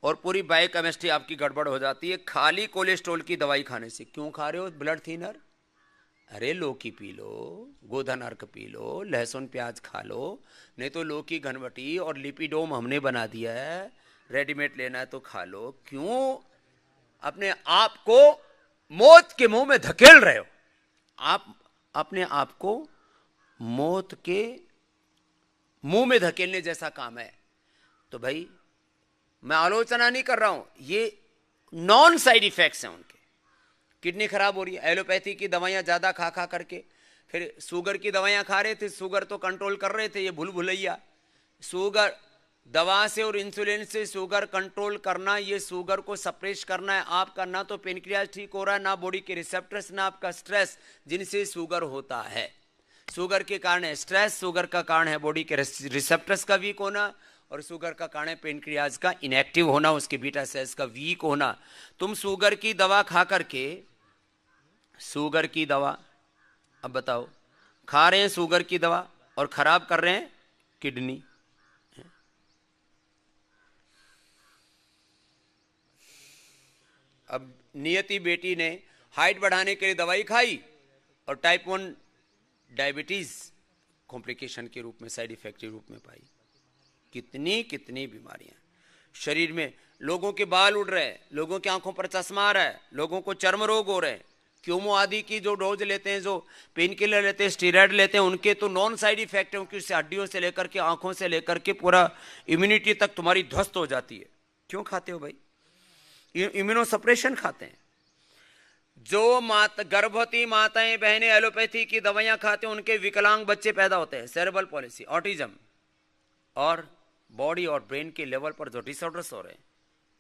और पूरी बायोकेमिस्ट्री आपकी गड़बड़ हो जाती है खाली कोलेस्ट्रॉल की दवाई खाने से। क्यों खा रहे हो? ब्लड थिनर, अरे लौकी पी लो, गोधन अर्क पी लो, लहसुन प्याज खा लो, नहीं तो लौकी घनवटी और लिपिडोम हमने बना दिया है, रेडीमेड लेना है तो खा लो। क्यों अपने आप को मौत के मुंह में धकेल रहे हो? आप अपने आप को मौत के मुंह में धकेलने जैसा काम है। तो भाई मैं आलोचना नहीं कर रहा हूं, ये नॉन साइड इफेक्ट्स हैं उनके। किडनी खराब हो रही है, एलोपैथी की दवाइयां ज्यादा खा खा करके, फिर शुगर की दवाइयां खा रहे थे, शुगर तो कंट्रोल कर रहे थे, ये भूल भुलैया। शुगर दवा से और इंसुलिन से शुगर कंट्रोल करना, ये शुगर को सप्रेस करना है आपका। ना तो पेनक्रियाज ठीक हो रहा है, ना बॉडी के रिसेप्टर्स, ना आपका स्ट्रेस, जिनसे शुगर होता है। शुगर के कारण है स्ट्रेस, शुगर का कारण है बॉडी के रिसेप्टर्स का वीक होना, और शुगर का कारण है पेनक्रियाज का इनएक्टिव होना, उसके बीटा सेल्स का वीक होना। तुम शुगर की दवा खा करके, शुगर की दवा, अब बताओ, खा रहे हैं शुगर की दवा और खराब कर रहे हैं किडनी। अब नियति बेटी ने हाइट बढ़ाने के लिए दवाई खाई और टाइप 1 डायबिटीज कॉम्प्लिकेशन के रूप में, साइड इफेक्ट के रूप में पाई। कितनी कितनी बीमारियां शरीर में। लोगों के बाल उड़ रहे हैं, लोगों की आंखों पर चश्मा आ रहा है, लोगों को चर्म रोग हो रहे हैं। क्योमो आदि की जो डोज लेते हैं, जो पेन किलर लेते हैं, स्टीरॉयड लेते हैं, उनके तो नॉन साइड इफेक्ट है, क्योंकि उससे हड्डियों से लेकर के आंखों से लेकर के पूरा इम्यूनिटी तक तुम्हारी ध्वस्त हो जाती है। क्यों खाते हो भाई? इम्यूनो सप्रेशन खाते हैं। जो गर्भवती माताएं बहनें एलोपैथी की दवाइयां खाते हैं, उनके विकलांग बच्चे पैदा होते हैं, सेरेब्रल पॉलिसी, ऑटिज्म और बॉडी और ब्रेन के लेवल पर जो डिसऑर्डर्स हो रहे हैं,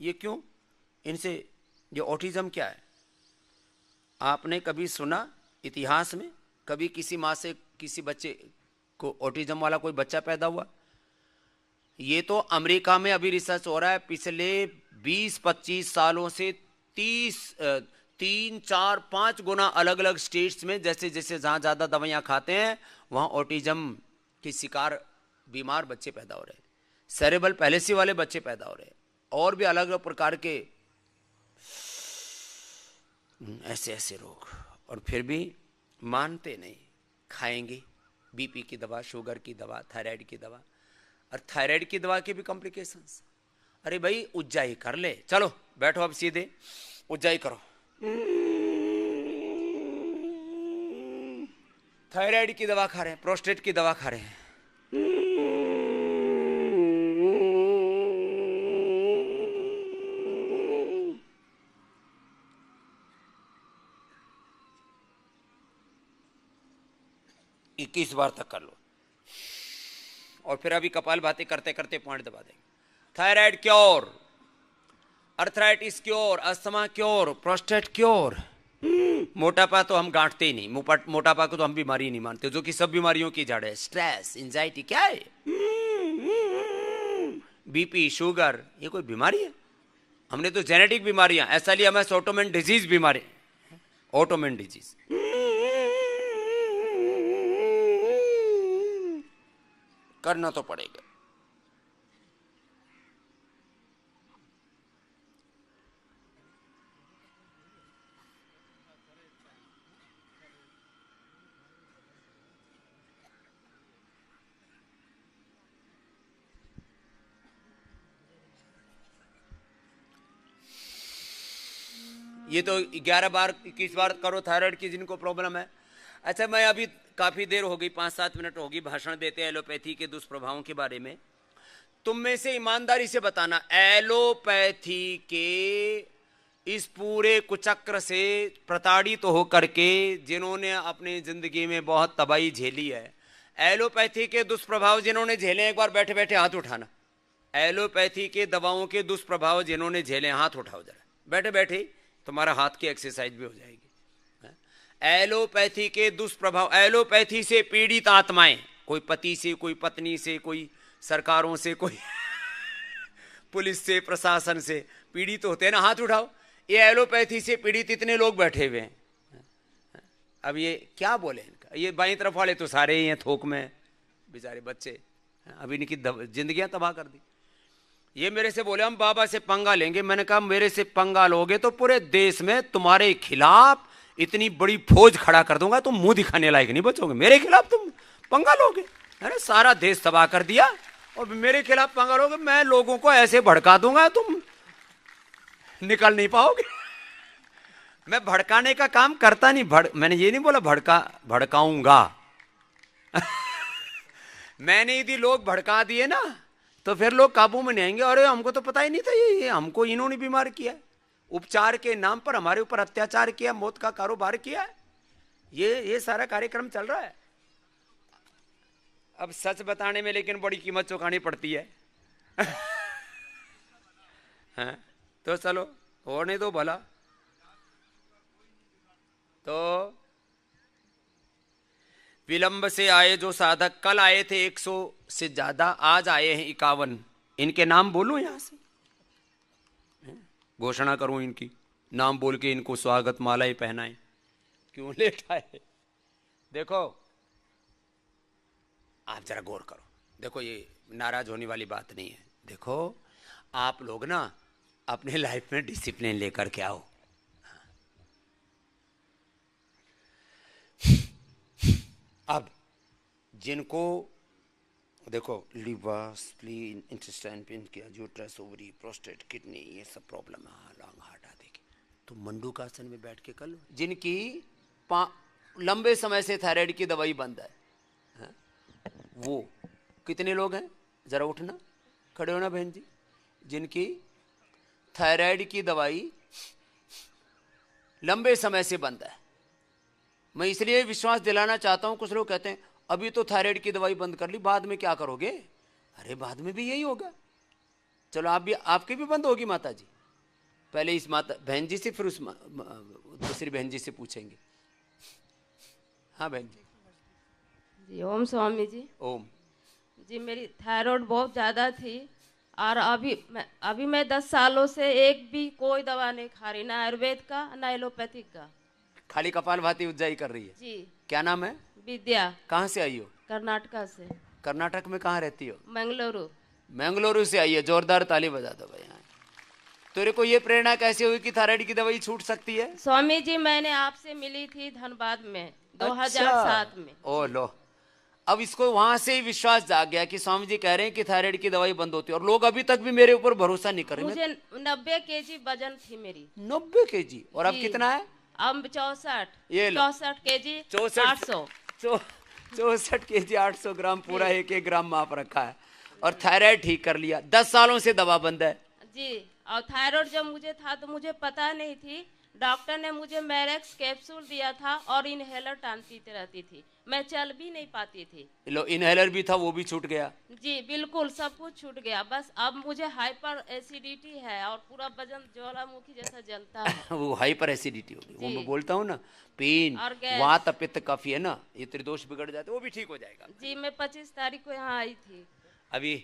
ये क्यों? इनसे ये ऑटिज्म क्या है? आपने कभी सुना इतिहास में कभी किसी माँ से किसी बच्चे को ऑटिज्म वाला कोई बच्चा पैदा हुआ? ये तो अमेरिका में अभी रिसर्च हो रहा है, पिछले 20-25 सालों से 3-4-5 गुना अलग अलग स्टेट्स में, जैसे जैसे जहां ज्यादा दवाइयां खाते हैं वहां ऑटिज्म के शिकार बीमार बच्चे पैदा हो रहे हैं, सेरेब्रल पैलेसी वाले बच्चे पैदा हो रहे हैं, और भी अलग अलग प्रकार के ऐसे ऐसे रोग। और फिर भी मानते नहीं, खाएंगे बीपी की दवा, शुगर की दवा, थायराइड की दवा, और थायराइड की दवा के भी कॉम्प्लिकेशंस। अरे भाई उज्जाई कर ले, चलो बैठो अब सीधे उज्जाई करो। थायराइड की दवा खा रहे हैं, प्रोस्टेट की दवा खा रहे हैं, इक्कीस बार तक कर लो, और फिर अभी कपालभाति करते करते पॉइंट दबा देंगे। Thyroid cure, arthritis cure, asthma cure, prostate cure. मोटापा तो हम गांठते ही नहीं, मोटापा को तो हम बीमारी नहीं मानते, जो कि सब बीमारियों की जड़ है। स्ट्रेस, एंजाइटी क्या है? बीपी, शुगर, ये कोई बीमारी है? हमने तो जेनेटिक बीमारियां, ऐसा लिया हमें ऑटोमेन डिजीज बीमारी, ऑटोमेन डिजीज। करना तो पड़ेगा। ये तो 11 बार 21 बार करो थायराइड की जिनको प्रॉब्लम है। अच्छा, मैं अभी काफी देर हो गई, 5-7 मिनट होगी भाषण देते हैं एलोपैथी के दुष्प्रभावों के बारे में। तुम में से ईमानदारी से बताना, एलोपैथी के इस पूरे कुचक्र से प्रताड़ित तो होकर के जिन्होंने अपनी जिंदगी में बहुत तबाही झेली है, एलोपैथी के दुष्प्रभाव जिन्होंने झेले, एक बार बैठे बैठे हाथ उठाना। एलोपैथी के दवाओं के दुष्प्रभाव जिन्होंने झेले, हाथ उठाओ जरा, बैठे बैठे तुम्हारा हाथ की एक्सरसाइज भी हो जाएगी। एलोपैथी के दुष्प्रभाव, एलोपैथी से पीड़ित आत्माएं, कोई पति से, कोई पत्नी से, कोई सरकारों से, कोई पुलिस से, प्रशासन से पीड़ित होते हैं ना, हाथ उठाओ। ये एलोपैथी से पीड़ित इतने लोग बैठे हुए हैं। अब ये क्या बोले इनका? ये बाईं तरफ वाले तो सारे ही हैं थोक में, बेचारे बच्चे, अभी इनकी जिंदगियां तबाह कर दी। ये मेरे से बोले हम बाबा से पंगा लेंगे। मैंने कहा मेरे से पंगा लोगे तो पूरे देश में तुम्हारे खिलाफ इतनी बड़ी फौज खड़ा कर दूंगा, तुम मुंह दिखाने लायक नहीं बचोगे, मेरे खिलाफ तुम पंगा लोगे। अरे सारा देश तबाह कर दिया और मेरे खिलाफ पंगा लोगे, मैं लोगों को ऐसे भड़का दूंगा तुम निकल नहीं पाओगे। मैं भड़काने का काम करता नहीं, मैंने ये नहीं बोला भड़काऊंगा। मैंने यदि लोग भड़का दिए ना तो फिर लोग काबू में नहीं आएंगे। अरे हमको तो पता ही नहीं था ये हमको इन्होंने बीमार किया, उपचार के नाम पर हमारे ऊपर अत्याचार किया, मौत का कारोबार किया। ये सारा कार्यक्रम चल रहा है। अब सच बताने में लेकिन बड़ी कीमत चुकानी पड़ती है। हाँ? तो चलो होने दो भला। तो विलंब से आए जो साधक, कल आए थे 100 से ज्यादा, आज आए हैं 51। इनके नाम बोलूं यहां से, घोषणा करूं इनकी, नाम बोल के इनको स्वागत मालाएं पहनाएं। क्यों लेट आए? देखो आप जरा गौर करो, देखो ये नाराज होने वाली बात नहीं है। देखो आप लोग ना अपने लाइफ में डिसिप्लिन लेकर के आओ। अब जिनको देखो liver, spleen, intestine, pancreas, uterus, ovary, prostate, kidney, ये सब प्रॉब्लम है, लंग, हार्ट आदि की, तो मंडूकासन में बैठ के कर लो। जिनकी लंबे समय से थायराइड की दवाई बंद है, वो कितने लोग हैं? जरा उठना, खड़े होना बहन जी। जिनकी थायराइड की दवाई लंबे समय से बंद है, मैं इसलिए विश्वास दिलाना चाहता हूं। कुछ लोग कहते हैं अभी तो थायराइड की दवाई बंद कर ली, बाद में क्या करोगे? अरे बाद में भी यही होगा। चलो आप भी, आपकी भी बंद होगी माता जी। पहले इस माता बहन जी से, फिर उस दूसरी बहन जी से पूछेंगे। हाँ बहन जी। जी ओम स्वामी जी। ओम जी मेरी थायराइड बहुत ज़्यादा थी और अभी मैं 10 सालों से एक भी कोई दवा नहीं खा रही, ना आयुर्वेद का ना एलोपैथिक का, खाली कपालभाति उज्जाई कर रही है जी। क्या नाम है? विद्या। कहाँ से आई हो? कर्नाटका से। कर्नाटक में कहाँ रहती हो? मंगलुरु। मंगलुरु से आई है, जोरदार ताली बजा दो भाई। तेरे को ये प्रेरणा कैसे हुई कि थायराइड की दवाई छूट सकती है? स्वामी जी मैंने आपसे मिली थी धनबाद में 2007 में। ओ लो, अब इसको वहां से ही विश्वास जाग गया कि स्वामी जी कह रहे हैं कि थायराइड की दवाई बंद होती है, और लोग अभी तक भी मेरे ऊपर भरोसा नहीं कर रहे। मुझे 90 kg वजन थी मेरी। 90 kg? और अब कितना है? अब 64। ये 64 kg 800। 64 kg 800 ग्राम, पूरा 1-1 ग्राम माप रखा है, और थायराइड ठीक कर लिया। 10 सालों से दवा बंद है जी। और थायराइड जब मुझे था तो मुझे पता नहीं थी, डॉक्टर ने मुझे मैरेक्स कैप्सूल दिया था और इनहेलर टानती रहती थी, मैं चल भी नहीं पाती थी। लो इनहेलर भी था, वो भी छूट गया जी बिल्कुल, सब कुछ छूट गया। बस अब मुझे हाइपर एसिडिटी है और पूरा वजन ज्वालामुखी जैसा जलता है। वो हाइपर एसिडिटी होगी, वो मैं बोलता हूँ ना, पेन, वात, पित्त, कफ है ना, ये त्रिदोष बिगड़ जाते, वो भी ठीक हो जाएगा जी। मैं 25 तारीख को यहाँ आई थी, अभी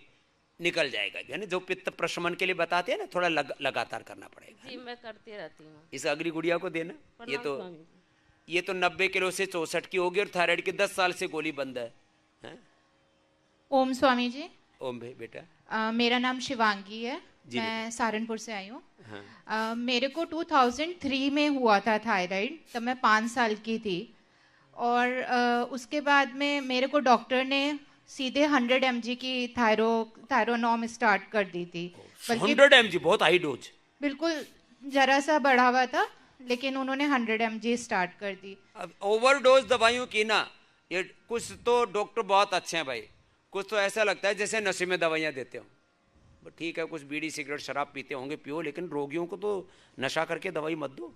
निकल जाएगा। है ना, जो पित्त प्रशमन के लिए बताते हैं ना, थोड़ा लगातार करना पड़ेगा जी। मैं करती रहती हूँ। इस अगली गुड़िया को देना। ये तो 90 किलो से 64 की होगी, और थायराइड की 10 साल से गोली बंद है? ओम स्वामी जी। ओम भाई बेटा। मेरा नाम शिवांगी है, मैं सहारनपुर से आई हूँ। मेरे को 2003 में हुआ था थायराइड, तब मैं 5 साल की थी, और उसके बाद में मेरे को डॉक्टर ने सीधे 100 mg की थायरोनॉम स्टार्ट कर दी थी। 100 mg बहुत हाई डोज, बिल्कुल जरा सा बढ़ा हुआ था, लेकिन उन्होंने 100 mg स्टार्ट कर दी। अब ओवरडोज दवाइयों की ना, ये कुछ तो डॉक्टर बहुत अच्छे हैं भाई, कुछ तो ऐसा लगता है जैसे नशे में दवाइयाँ देते हो। ठीक है, कुछ बीड़ी सिगरेट शराब पीते होंगे, पियो, लेकिन रोगियों को तो नशा करके दवाई मत दो।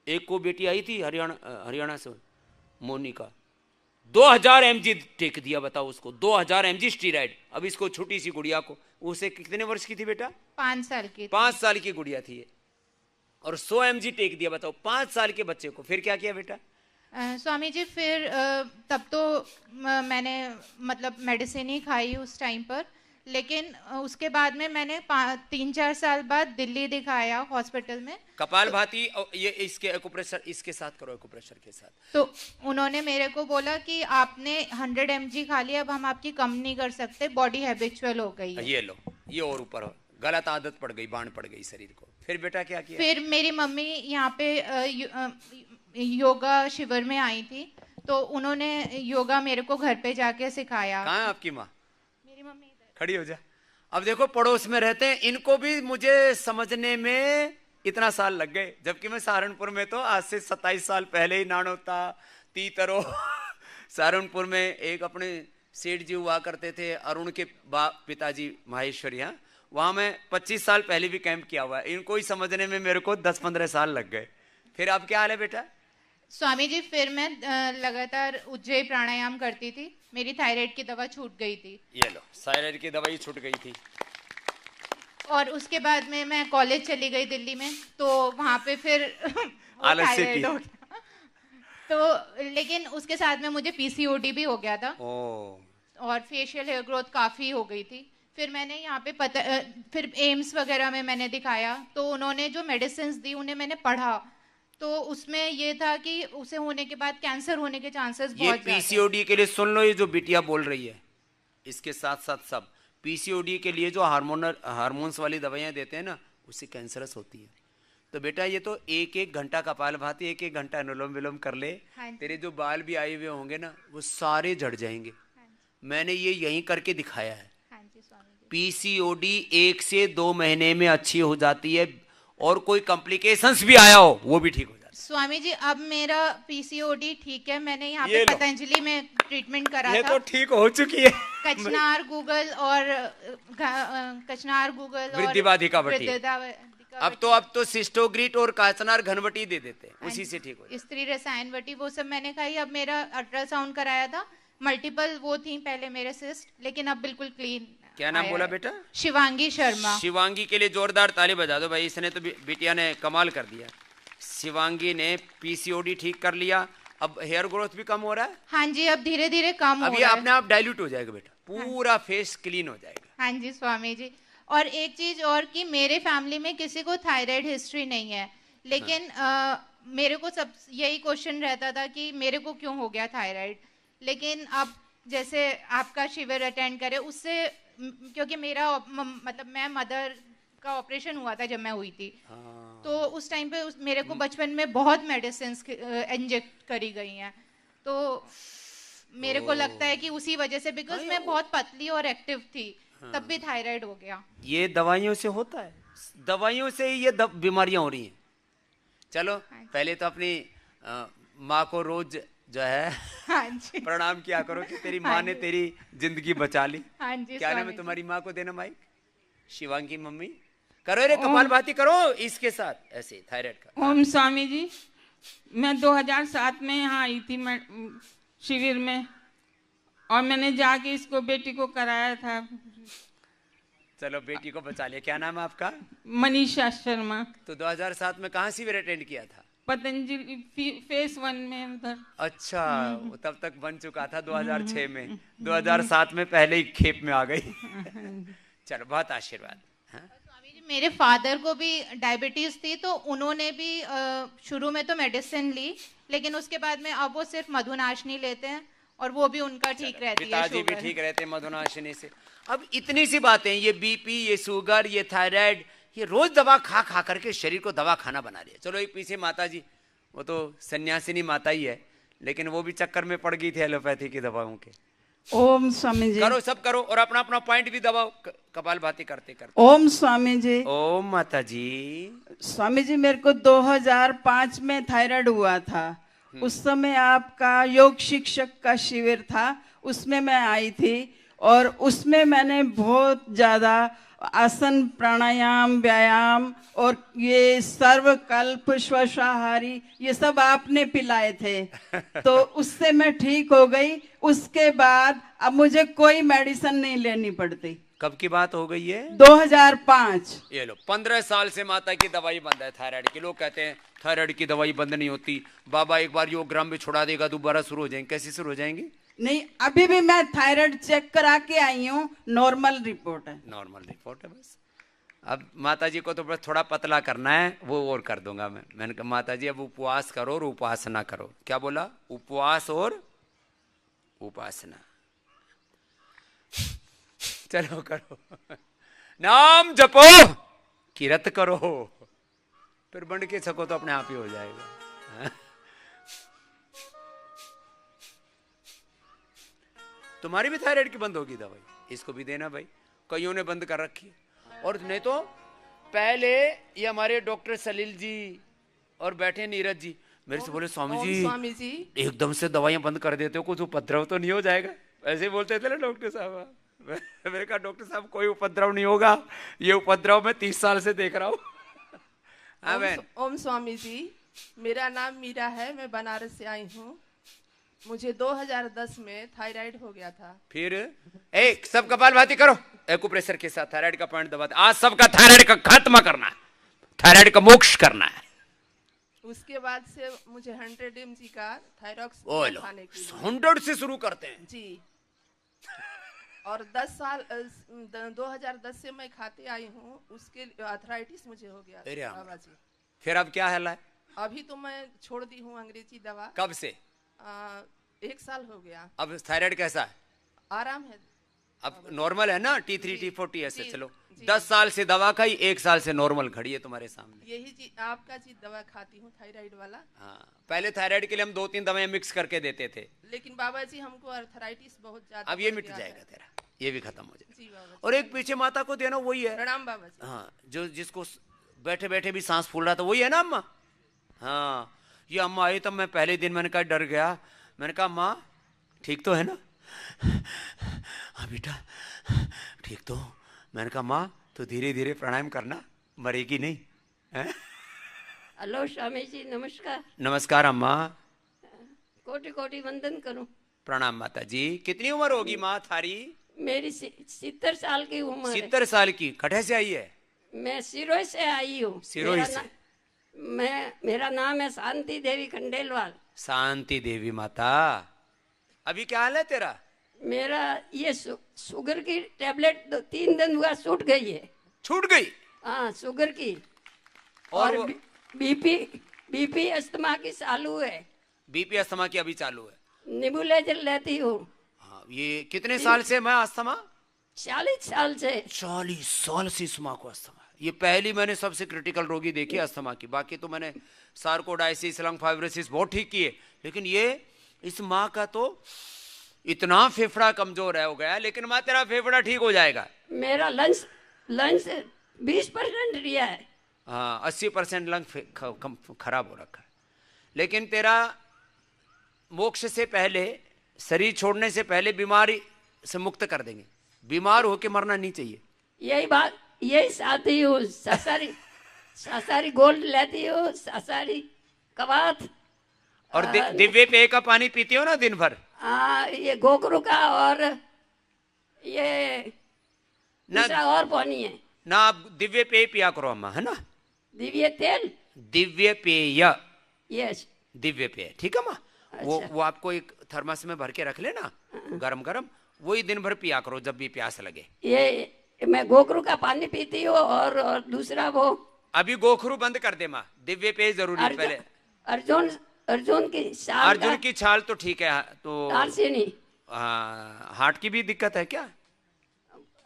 एक को बेटी आई थी हरियाणा से, मोनिका, 2000 mg टेक दिया, बताओ उसको 2000 mg स्टीराइड। अब इसको छोटी सी गुड़िया को, उसे कितने वर्ष की थी बेटा? 5 साल की। 5 साल की गुड़िया थी ये, और 100 mg टेक दिया, बताओ 5 साल के बच्चे को। फिर क्या किया बेटा? स्वामी जी फिर तब तो मैंने मतलब मेडिसिन ही खाई उस टाइम पर, लेकिन उसके बाद में मैंने 3-4 साल बाद दिल्ली दिखाया हॉस्पिटल में। कपालभाति ये इसके एक्यूप्रेशर, इसके साथ करो, एक्यूप्रेशर के साथ। तो उन्होंने मेरे को बोला कि आपने 100 mg खा लिया, अब हम आपकी कम नहीं कर सकते, बॉडी हैबिचुअल हो गई है। ये लो, ये और ऊपर हो, गलत आदत पड़ गई, बाण पड़ गई शरीर को। फिर बेटा क्या किया? फिर मेरी मम्मी यहाँ पे योगा शिविर में आई थी, तो उन्होंने योगा मेरे को घर पे जाके सिखाया। कहाँ है आपकी माँ? मेरी मम्मी इधर खड़ी हो जा। अब देखो पड़ोस में रहते हैं, इनको भी मुझे समझने में इतना साल लग गए, जबकि मैं सहारनपुर में तो आज से 27 साल पहले ही नानोता तीतरो सहारनपुर में एक अपने सेठ जी हुआ करते थे, अरुण के पिताजी माहेश्वरी, यहाँ वहां मैं 25 साल पहले भी कैंप किया हुआ है। इनको ही समझने में मेरे को 10-15 साल लग गए। फिर अब क्या हाल है बेटा? स्वामी जी, फिर मैं लगातार उज्जयी प्राणायाम करती थी, मेरी थायराइड की दवा छूट गई थी। ये लो, थायराइड की दवाई छूट गई थी। और उसके बाद में मैं कॉलेज चली गई दिल्ली में, तो वहाँ पे फिर आलस्य की। थायराइड हो गया। तो लेकिन उसके साथ में मुझे पीसीओडी भी हो गया था और फेशियल हेयर ग्रोथ काफ़ी हो गई थी। फिर मैंने यहाँ पे फिर एम्स वगैरह में मैंने दिखाया, तो उन्होंने जो मेडिसिन दी उन्हें मैंने पढ़ा, तो उसमें ये था कि उसे होने के बाद कैंसर होने के चांसेस बहुत ये ज़्यादा हैं। पीसीओडी के लिए सुन लो, ये जो बिटिया बोल रही है, इसके साथ साथ सब पीसीओडी के लिए जो हार्मोन्स वाली दवाइयाँ देते हैं ना, उससे कैंसरस होती है। तो बेटा ये तो 1-1 घंटा कपालभाति, 1-1 घंटा अनुलोम विलोम कर ले, तेरे जो बाल भी आए हुए होंगे ना वो सारे झड़ जाएंगे। मैंने ये यहीं करके दिखाया है। पीसीओडी 1 से 2 महीने में अच्छी हो जाती है, और कोई कॉम्प्लिकेशंस भी आया हो वो भी ठीक हो जाता है। स्वामी जी, अब मेरा पीसीओडी ठीक है, मैंने यहाँ ये पे लो। पतंजलि में ट्रीटमेंट करा ये था। तो ठीक हो चुकी है। कचनार गूगल और कचनार गूगल और वृद्धिवाधिका बटी। वृद्धिवाधिका अब तो सिस्टोग्रिट और काचनार घनवटी दे देते हैं, उसी से ठीक हो जाता है। स्त्री रसायन बटी वो सब मैंने खाई। अब मेरा अल्ट्रासाउंड कराया था, मल्टीपल वो थी पहले मेरे सिस्ट, लेकिन अब बिल्कुल क्लीन। क्या नाम बोला बेटा? शिवांगी शर्मा। शिवांगी के लिए जोरदार ताली बजा दो भाई, इसने तो बिटिया ने कमाल कर दिया। शिवांगी ने पीसीओडी ठीक कर लिया, अब हेयर ग्रोथ भी कम हो रहा है। हाँ जी, अब धीरे धीरे कम हो अब ये रहा है। अपने आप डाइल्यूट हो जाएगा बेटा, पूरा फेस क्लीन हो जाएगा। हाँ जी स्वामी जी। और एक चीज और कि मेरे फैमिली में किसी को थायराइड हिस्ट्री नहीं है, लेकिन मेरे को सब यही क्वेश्चन रहता था कि मेरे को क्यों हो गया थायराइड। लेकिन अब जैसे आपका शिविर अटेंड करे उससे, क्योंकि मेरा मतलब मैं मदर का ऑपरेशन हुआ था जब मैं हुई थी, तो उस टाइम पे मेरे को बचपन में बहुत मेडिसिन इंजेक्ट करी गई हैं, तो मेरे को लगता है कि उसी वजह से, बिकॉज मैं बहुत पतली और एक्टिव थी, तब भी थायराइड हो गया। ये दवाइयों से होता है, दवाइयों से ही ये बीमारियां हो रही हैं। चलो पहले तो अपनी माँ को रोज जो है हाँ जी प्रणाम किया करो कि तेरी माँ ने तेरी जिंदगी बचा ली। हाँ जी क्या नाम है स्वामी तुम्हारी माँ को? देना माइक। शिवांगी मम्मी करो रे, कपालभाति करो इसके साथ, ऐसे थायराइड का। ओम स्वामी जी, मैं 2007 में यहाँ आई थी मैं शिविर में, और मैंने जाके इसको बेटी को कराया था। चलो बेटी को बचा लिया। क्या नाम है आपका? मनीषा शर्मा। तो 2007 में कहाँ शिविर अटेंड किया था? पतंजलि फेस 1 में उधर। अच्छा, वो तब तक बन चुका था 2006 में, 2007 में पहले ही खेप में आ गई। चलो बहुत आशीर्वाद। हाँ? स्वामी जी, मेरे फादर को भी डायबिटीज थी, तो उन्होंने भी शुरू में तो मेडिसिन ली, लेकिन उसके बाद में अब वो सिर्फ मधुनाशनी लेते हैं, और वो भी उनका ठीक रहती है। पिताजी भी ठीक रहते हैं मधुनाशिनी से। अब इतनी सी बातें, ये बीपी, ये शुगर, ये थायराइड, ये रोज दवा खा खा करके शरीर को दवा खाना बना रही है। चलो एक पीछे माता जी, वो तो सन्यासिनी माता ही है, लेकिन वो भी चक्कर में पड़ गई थी एलोपैथी की दवाओं के। ओम स्वामी जी। करो, सब करो, और अपना अपना पॉइंट भी दबाओ कपालभाति करते करते। ओम स्वामी जी। ओम माता जी। स्वामी जी, मेरे को 2005 में थायराइड हुआ था। उस समय आपका योग शिक्षक का शिविर था, उसमें मैं आई थी, और उसमें मैंने बहुत ज्यादा आसन, प्राणायाम, व्यायाम और ये सर्वकल्प, श्वासाहारी, ये सब आपने पिलाए थे, तो उससे मैं ठीक हो गई। उसके बाद अब मुझे कोई मेडिसिन नहीं लेनी पड़ती। कब की बात हो गई है? 2005। ये लो, 15 साल से माता की दवाई बंद है थायराइड की। लोग कहते हैं थायराइड की दवाई बंद नहीं होती, बाबा एक बार योग ग्राम भी छोड़ा देगा दोबारा शुरू हो जाएंगे। कैसे शुरू हो जाएंगी? नहीं, अभी भी मैं थायराइड चेक करा के आई हूँ, नॉर्मल रिपोर्ट है। नॉर्मल रिपोर्ट है बस। अब माता जी को तो बस थोड़ा पतला करना है, वो और कर दूंगा मैं। मैंने कहा माता जी अब उपवास करो और उपासना करो। क्या बोला? उपवास और उपासना। चलो करो, नाम जपो, किरत करो, फिर बंड के सको तो अपने आप ही हो जाएगा। तुम्हारी भी थायराइड की बंद होगी दवाई, इसको भी देना भाई। कईयों ने बंद कर रखी है। और नहीं तो पहले ये हमारे डॉक्टर सलील जी और बैठे नीरज जी मेरे से बोले, स्वामी जी एकदम से दवाइयां बंद कर देते हो, कुछ उपद्रव तो नहीं हो जाएगा? ऐसे बोलते थे ना डॉक्टर साहब। मैंने कहा डॉक्टर साहब कोई उपद्रव नहीं होगा, ये उपद्रव मैं 30 साल से देख रहा हूँ। ओम स्वामी जी, मेरा नाम मीरा है, मैं बनारस से आई हूँ। मुझे 2010 में थायराइड हो गया था। फिर एक सब कपालभाति करो, एक्यूप्रेशर के साथ थायराइड का पॉइंट दबाते। आज सबका थायराइड का खात्मा करना है, थायराइड का मोक्ष करना है। उसके बाद से मुझे 100 mg का थायरॉक्स खाने की 100 से शुरू करते हैं जी। और 10 साल 2010 से मैं खाते आई हूँ। उसके आर्थराइटिस मुझे हो गया बाबा जी। फिर अब क्या हाल है? अभी तो मैं छोड़ दी हूँ अंग्रेजी दवा। कब से? 1 साल हो गया। अब थायराइड कैसा है? आराम है, अब नॉर्मल है ना? T3 T40 ऐसे चलो। 10 साल से दवा खाई, 1 साल से नॉर्मल खड़ी है तुम्हारे सामने। यही चीज आपका चीज दवा खाती हूँ थायराइड वाला। हाँ, पहले थायराइड के लिए हम 2-3 दवाएं मिक्स करके देते थे, लेकिन बाबा जी हमको आर्थराइटिस बहुत ज्यादा। अब ये मिट जाएगा तेरा, ये भी खत्म हो जाएगा। जी बाबा जी। और एक पीछे माता को देना वही है। प्रणाम बाबा जी। हाँ, जो जिसको बैठे बैठे भी सांस फूल रहा था वही है ना अम्मा? हाँ, ये अम्मा आई तब मैं पहले दिन मैंने कहा डर गया। मैंने कहा माँ ठीक तो है ना? हाँ बेटा ठीक तो। मैंने कहा माँ तो धीरे धीरे प्राणायाम करना, मरेगी नहीं है? हेलो स्वामी जी, नमस्कार। नमस्कार अम्मा, कोटि कोटि वंदन करूं। प्रणाम माता जी। कितनी उम्र होगी माँ थारी? मेरी 70 साल की उम्र है। 70 साल की। कठे से आई है? मैं सिरोही से आई हूँ। सिरोही से। मेरा नाम है शांति देवी खंडेलवाल। शांति देवी माता, अभी क्या हाल है तेरा? मेरा ये शुगर की टेबलेट 3 दिन हुआ छूट गई है। छूट गई? हाँ, शुगर की। और बीपी अस्थमा की चालू है। बीपी अस्थमा की अभी चालू है। नेबुलाइजर लेती हूँ। हाँ, ये कितने साल से मैं अस्थमा? 40 साल से। 40 साल से इस माँ को अस्थमा है। ये पहली मैंने सबसे क्रिटिकल रोगी देखी अस्थमा की। बाकी तो मैंने सार्कोडायसिस, लंग फाइब्रोसिस बहुत ठीक किए, लेकिन ये इस माँ का तो इतना फेफड़ा कमजोर है हो गया। लेकिन माँ तेरा फेफड़ा ठीक हो जाएगा। मेरा लंच 20% रिया है। हाँ, 80% लंग खराब हो रखा है। लेकिन तेरा मोक्ष से पहले, शरीर छोड़ने से पहले बीमारी से मुक्त कर देंगे। बीमार होके मरना नहीं चाहिए। यही बात, यही चाहती हूँ। सासारी गोल्ड लेती हूँ, सासारी कबात। और दिव्य पेय का पानी पीती हो ना दिन भर? ये गोकरू का और ये दूसरा और पानी है ना। आप दिव्य पेय पिया करो अम्मा, है ना? दिव्य तेल, दिव्य पेय। यस, दिव्य पेय, ठीक है माँ। अच्छा। वो आपको एक थर्मस में भर के रख लेना, गरम गरम, वही दिन भर पिया करो जब भी प्यास लगे। ये मैं गोकरू का पानी पीती हूँ और दूसरा वो। अभी गोखरू बंद कर दे माँ, दिव्य पेय जरूरी है पहले। अर्जुन की छाल। अर्जुन की छाल तो ठीक है। तो दालचीनी। हार्ट की भी दिक्कत है क्या?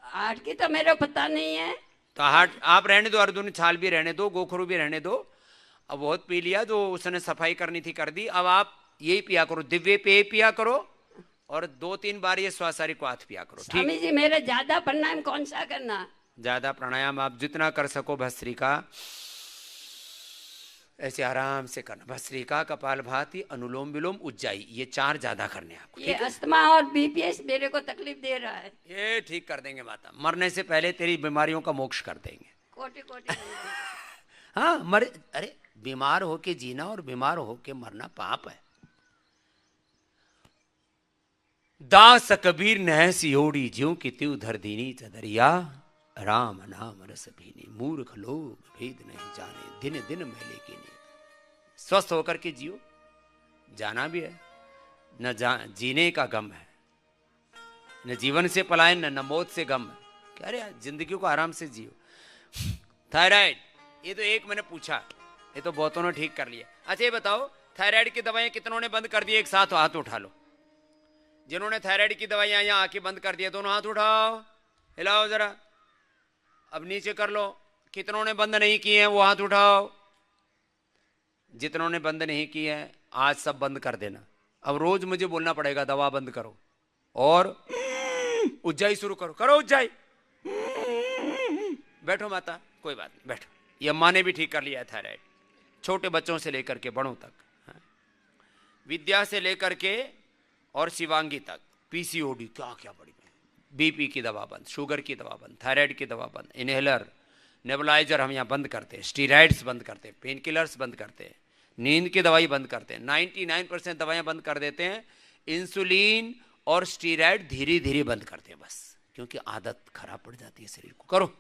हार्ट की तो मेरे पता नहीं है। तो हार्ट आप रहने दो, अर्जुन छाल भी रहने दो, गोखरू भी रहने दो। अब बहुत पी लिया, जो उसने सफाई करनी थी कर दी। अब आप यही पिया करो, दिव्य पेय पिया करो, और 2-3 बार ये स्वासारी क्वाथ पिया करो। स्वामी जी, मेरे ज्यादा प्राणायाम कौन सा करना? ज्यादा प्राणायाम आप जितना कर सको भस्त्रिका, ऐसे आराम से करना। भस्त्रिका, कपालभाति, अनुलोम विलोम, उज्जाई, ये 4 ज्यादा करने हैं आपको। ये अस्थमा और बीपीएस मेरे को तकलीफ दे रहा है। ये ठीक कर देंगे माता, मरने से पहले तेरी बीमारियों का मोक्ष कर देंगे। कोटि कोटि। हाँ, अरे बीमार होके जीना और बीमार होके मरना पाप है। दास कबीर नह सियोड़ी ज्यों की त्यू धर दीनी चदरिया, राम नाम रस भीनी, मूर्ख लोग भेद नहीं जाने, दिन दिन मैले की नहीं। स्वस्थ होकर के जियो, जाना भी है, न जीने का गम है, न जीवन से पलायन, न मौत से गम है। क्या रे, जिंदगी को आराम से जियो। थायराइड, ये तो एक मैंने पूछा, ये तो बहुतों ने ठीक कर लिया। अच्छा ये बताओ, थायराइड की दवाएं कितनों ने बंद कर दी? एक साथ हाथ उठा लो। जिन्होंने थायराइड की दवाइयां यहाँ आके बंद कर दिया, दोनों हाथ उठाओ, हिलाओ जरा। अब नीचे कर लो। कितनों ने बंद नहीं किए हैं वो हाथ उठाओ। जितनों ने बंद नहीं किए हैं आज सब बंद कर देना। अब रोज मुझे बोलना पड़ेगा दवा बंद करो, और उज्जाई शुरू करो, करो उज्जाई। बैठो माता, कोई बात नहीं, बैठो। ये अम्मा ने भी ठीक कर लिया है थायराइड, छोटे बच्चों से लेकर के बड़ों तक, विद्या से लेकर के और शिवांगी तक। पीसीओडी क्या क्या बड़ी, बीपी की दवा बंद, शुगर की दवा बंद, थायराइड की दवा बंद, इनहेलर नेबुलाइजर हम यहाँ बंद करते हैं, स्टीराइड्स बंद करते हैं, पेन किलर्स बंद करते हैं, नींद की दवाई बंद करते हैं, 99% दवाइयाँ बंद कर देते हैं। इंसुलिन और स्टीराइड धीरे धीरे बंद करते हैं बस, क्योंकि आदत खराब पड़ जाती है शरीर को। करो।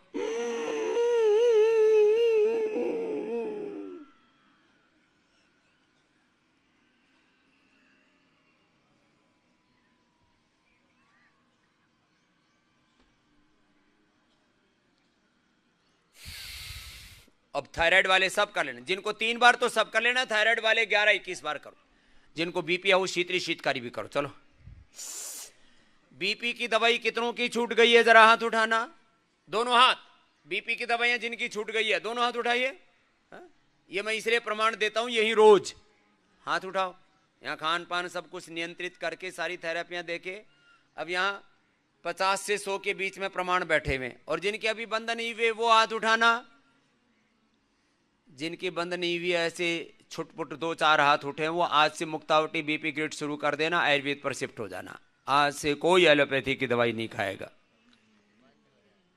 अब थायराइड वाले सब कर लेना, जिनको 3 बार तो सब कर लेना, थायराइड वाले 11-21 बार करो। जिनको बीपी है वो शीतली शीतकारी भी करो। चलो, बीपी की दवाई कितनों की छूट गई है, जरा हाथ उठाना, दोनों हाथ। बीपी की दवाइयां जिनकी छूट गई है दोनों हाथ उठाइए। ये मैं इसलिए प्रमाण देता हूं, यही रोज हाथ उठाओ। यहाँ खान पान सब कुछ नियंत्रित करके सारी थेरेपियां देके अब यहाँ 50 से 100 के बीच में प्रमाण बैठे हुए, और जिनके अभी बंद नहीं हुए वो हाथ उठाना। जिनकी बंद नहीं हुई ऐसे छुटपुट 2-4 हाथ उठे, वो आज से मुक्तावटी बीपी ग्रिड शुरू कर देना, आयुर्वेद पर शिफ्ट हो जाना। आज से कोई एलोपैथी की दवाई नहीं खाएगा।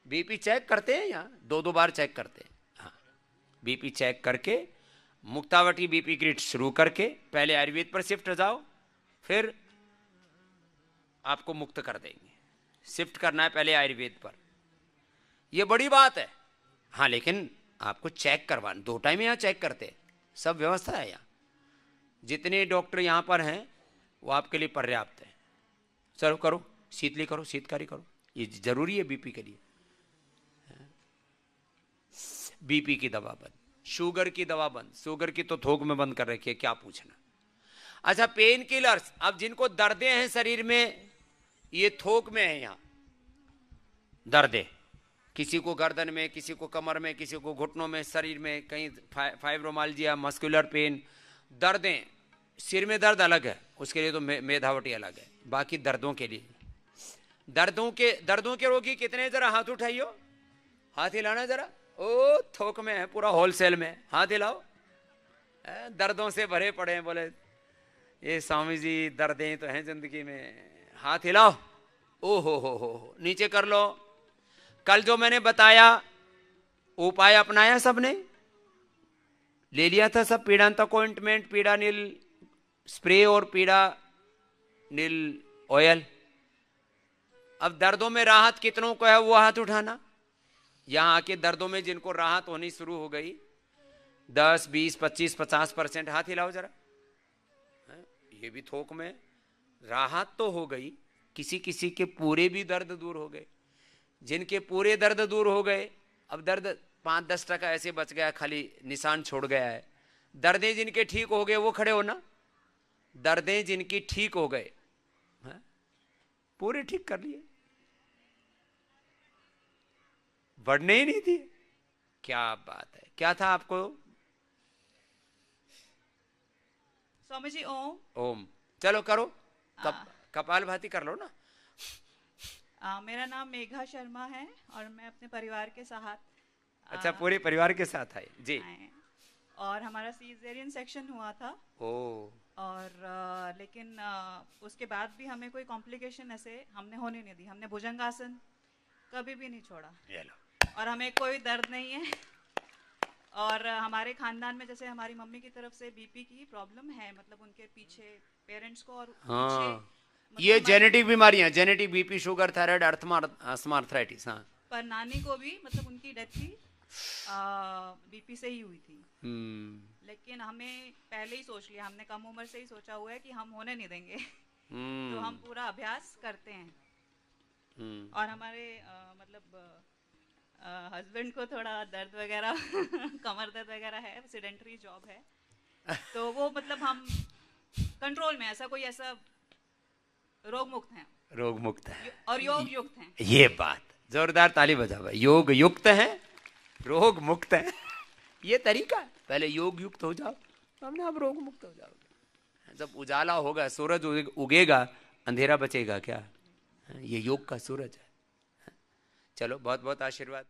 बीपी चेक करते हैं यहाँ, 2-2 बार चेक करते हैं। हाँ, बीपी चेक करके मुक्तावटी बीपी ग्रिड शुरू करके पहले आयुर्वेद पर शिफ्ट हो जाओ, फिर आपको मुक्त कर देंगे। शिफ्ट करना है पहले आयुर्वेद पर, यह बड़ी बात है। हाँ, लेकिन आपको चेक करवाना, 2 टाइम यहाँ चेक करते, सब व्यवस्था है यहाँ। जितने डॉक्टर यहाँ पर हैं वो आपके लिए पर्याप्त है। चलो करो, शीतली करो, शीतकारी करो, ये जरूरी है बीपी के लिए। बीपी की दवा बंद, शुगर की दवा बंद। शुगर की तो थोक में बंद कर रखी है, क्या पूछना। अच्छा, पेन किलर्स, अब जिनको दर्दें हैं शरीर में, ये थोक में है यहाँ दर्दें। किसी को गर्दन में, किसी को कमर में, किसी को घुटनों में, शरीर में कहीं फाइब्रोमाल्जिया, मस्कुलर पेन, दर्दें। सिर में दर्द अलग है, उसके लिए तो मेधावटी अलग है। बाकी दर्दों के लिए, दर्दों के रोगी कितने, जरा हाथ उठाइयो, हाथ हिलाना जरा। ओ, थोक में है, पूरा होलसेल में, हाथ हिलाओ। दर्दों से भरे पड़े हैं, बोले ये स्वामी जी दर्दें तो हैं जिंदगी में, हाथ हिलाओ। ओ हो, नीचे कर लो। कल जो मैंने बताया उपाय अपनाया, सबने ले लिया था सब, पीड़ांतक ऑइंटमेंट, पीड़ा नील स्प्रे और पीड़ा नील ऑयल। अब दर्दों में राहत कितनों को है वो हाथ उठाना। यहां आके दर्दों में जिनको राहत होनी शुरू हो गई, 10, 20, 25, 50% हाथ हिलाओ जरा। ये भी थोक में राहत तो हो गई, किसी किसी के पूरे भी दर्द दूर हो गए। जिनके पूरे दर्द दूर हो गए, अब दर्द 5-10% ऐसे बच गया, खाली निशान छोड़ गया है। दर्दें जिनके ठीक हो गए वो खड़े हो ना। दर्दें जिनकी ठीक हो गए, पूरे ठीक कर लिए, बढ़ने ही नहीं दिए। क्या बात है। क्या था आपको? स्वामी जी ओम। ओम, चलो करो, कपाल भाती कर लो ना। मेरा नाम मेघा शर्मा है और मैं अपने परिवार के साथ। अच्छा, पूरे परिवार के साथ आए जी। और हमारा सीजेरियन सेक्शन हुआ था। और लेकिन उसके बाद भी हमें कोई कॉम्प्लिकेशन ऐसे हमने होने नहीं दी। हमने भुजंगासन कभी भी नहीं छोड़ा, और हमें कोई दर्द नहीं है। और हमारे खानदान में जैसे हमारी मम्मी की तरफ से बीपी की प्रॉब्लम है, मतलब उनके पीछे पेरेंट्स को, और मतलब ये जेनेटिक बीमारियां, genetic BP, sugar, thyroid, asthma, arthritis. हाँ, पर नानी को भी, मतलब उनकी डेथ भी बीपी से ही हुई थी। लेकिन हमें पहले ही सोच लिया, हमने कम उम्र से ही सोचा हुआ है कि हम होने नहीं देंगे। तो हम पूरा अभ्यास करते हैं। और हमारे मतलब हस्बैंड को थोड़ा दर्द वगैरह कमर दर्द वगैरह है, सेडेंटरी जॉब है, तो वो मतलब हम कंट्रोल में, ऐसा कोई ऐसा रोग मुक्त हैं। रोग मुक्त है और योग युक्त हैं। ये बात जोरदार ताली बजाओ। योग युक्त है, रोग मुक्त है। ये तरीका है, पहले योग युक्त हो जाओ, हमने अब रोग मुक्त हो जाओ। जब उजाला होगा, सूरज उगेगा, अंधेरा बचेगा क्या? ये योग का सूरज है। चलो, बहुत बहुत आशीर्वाद।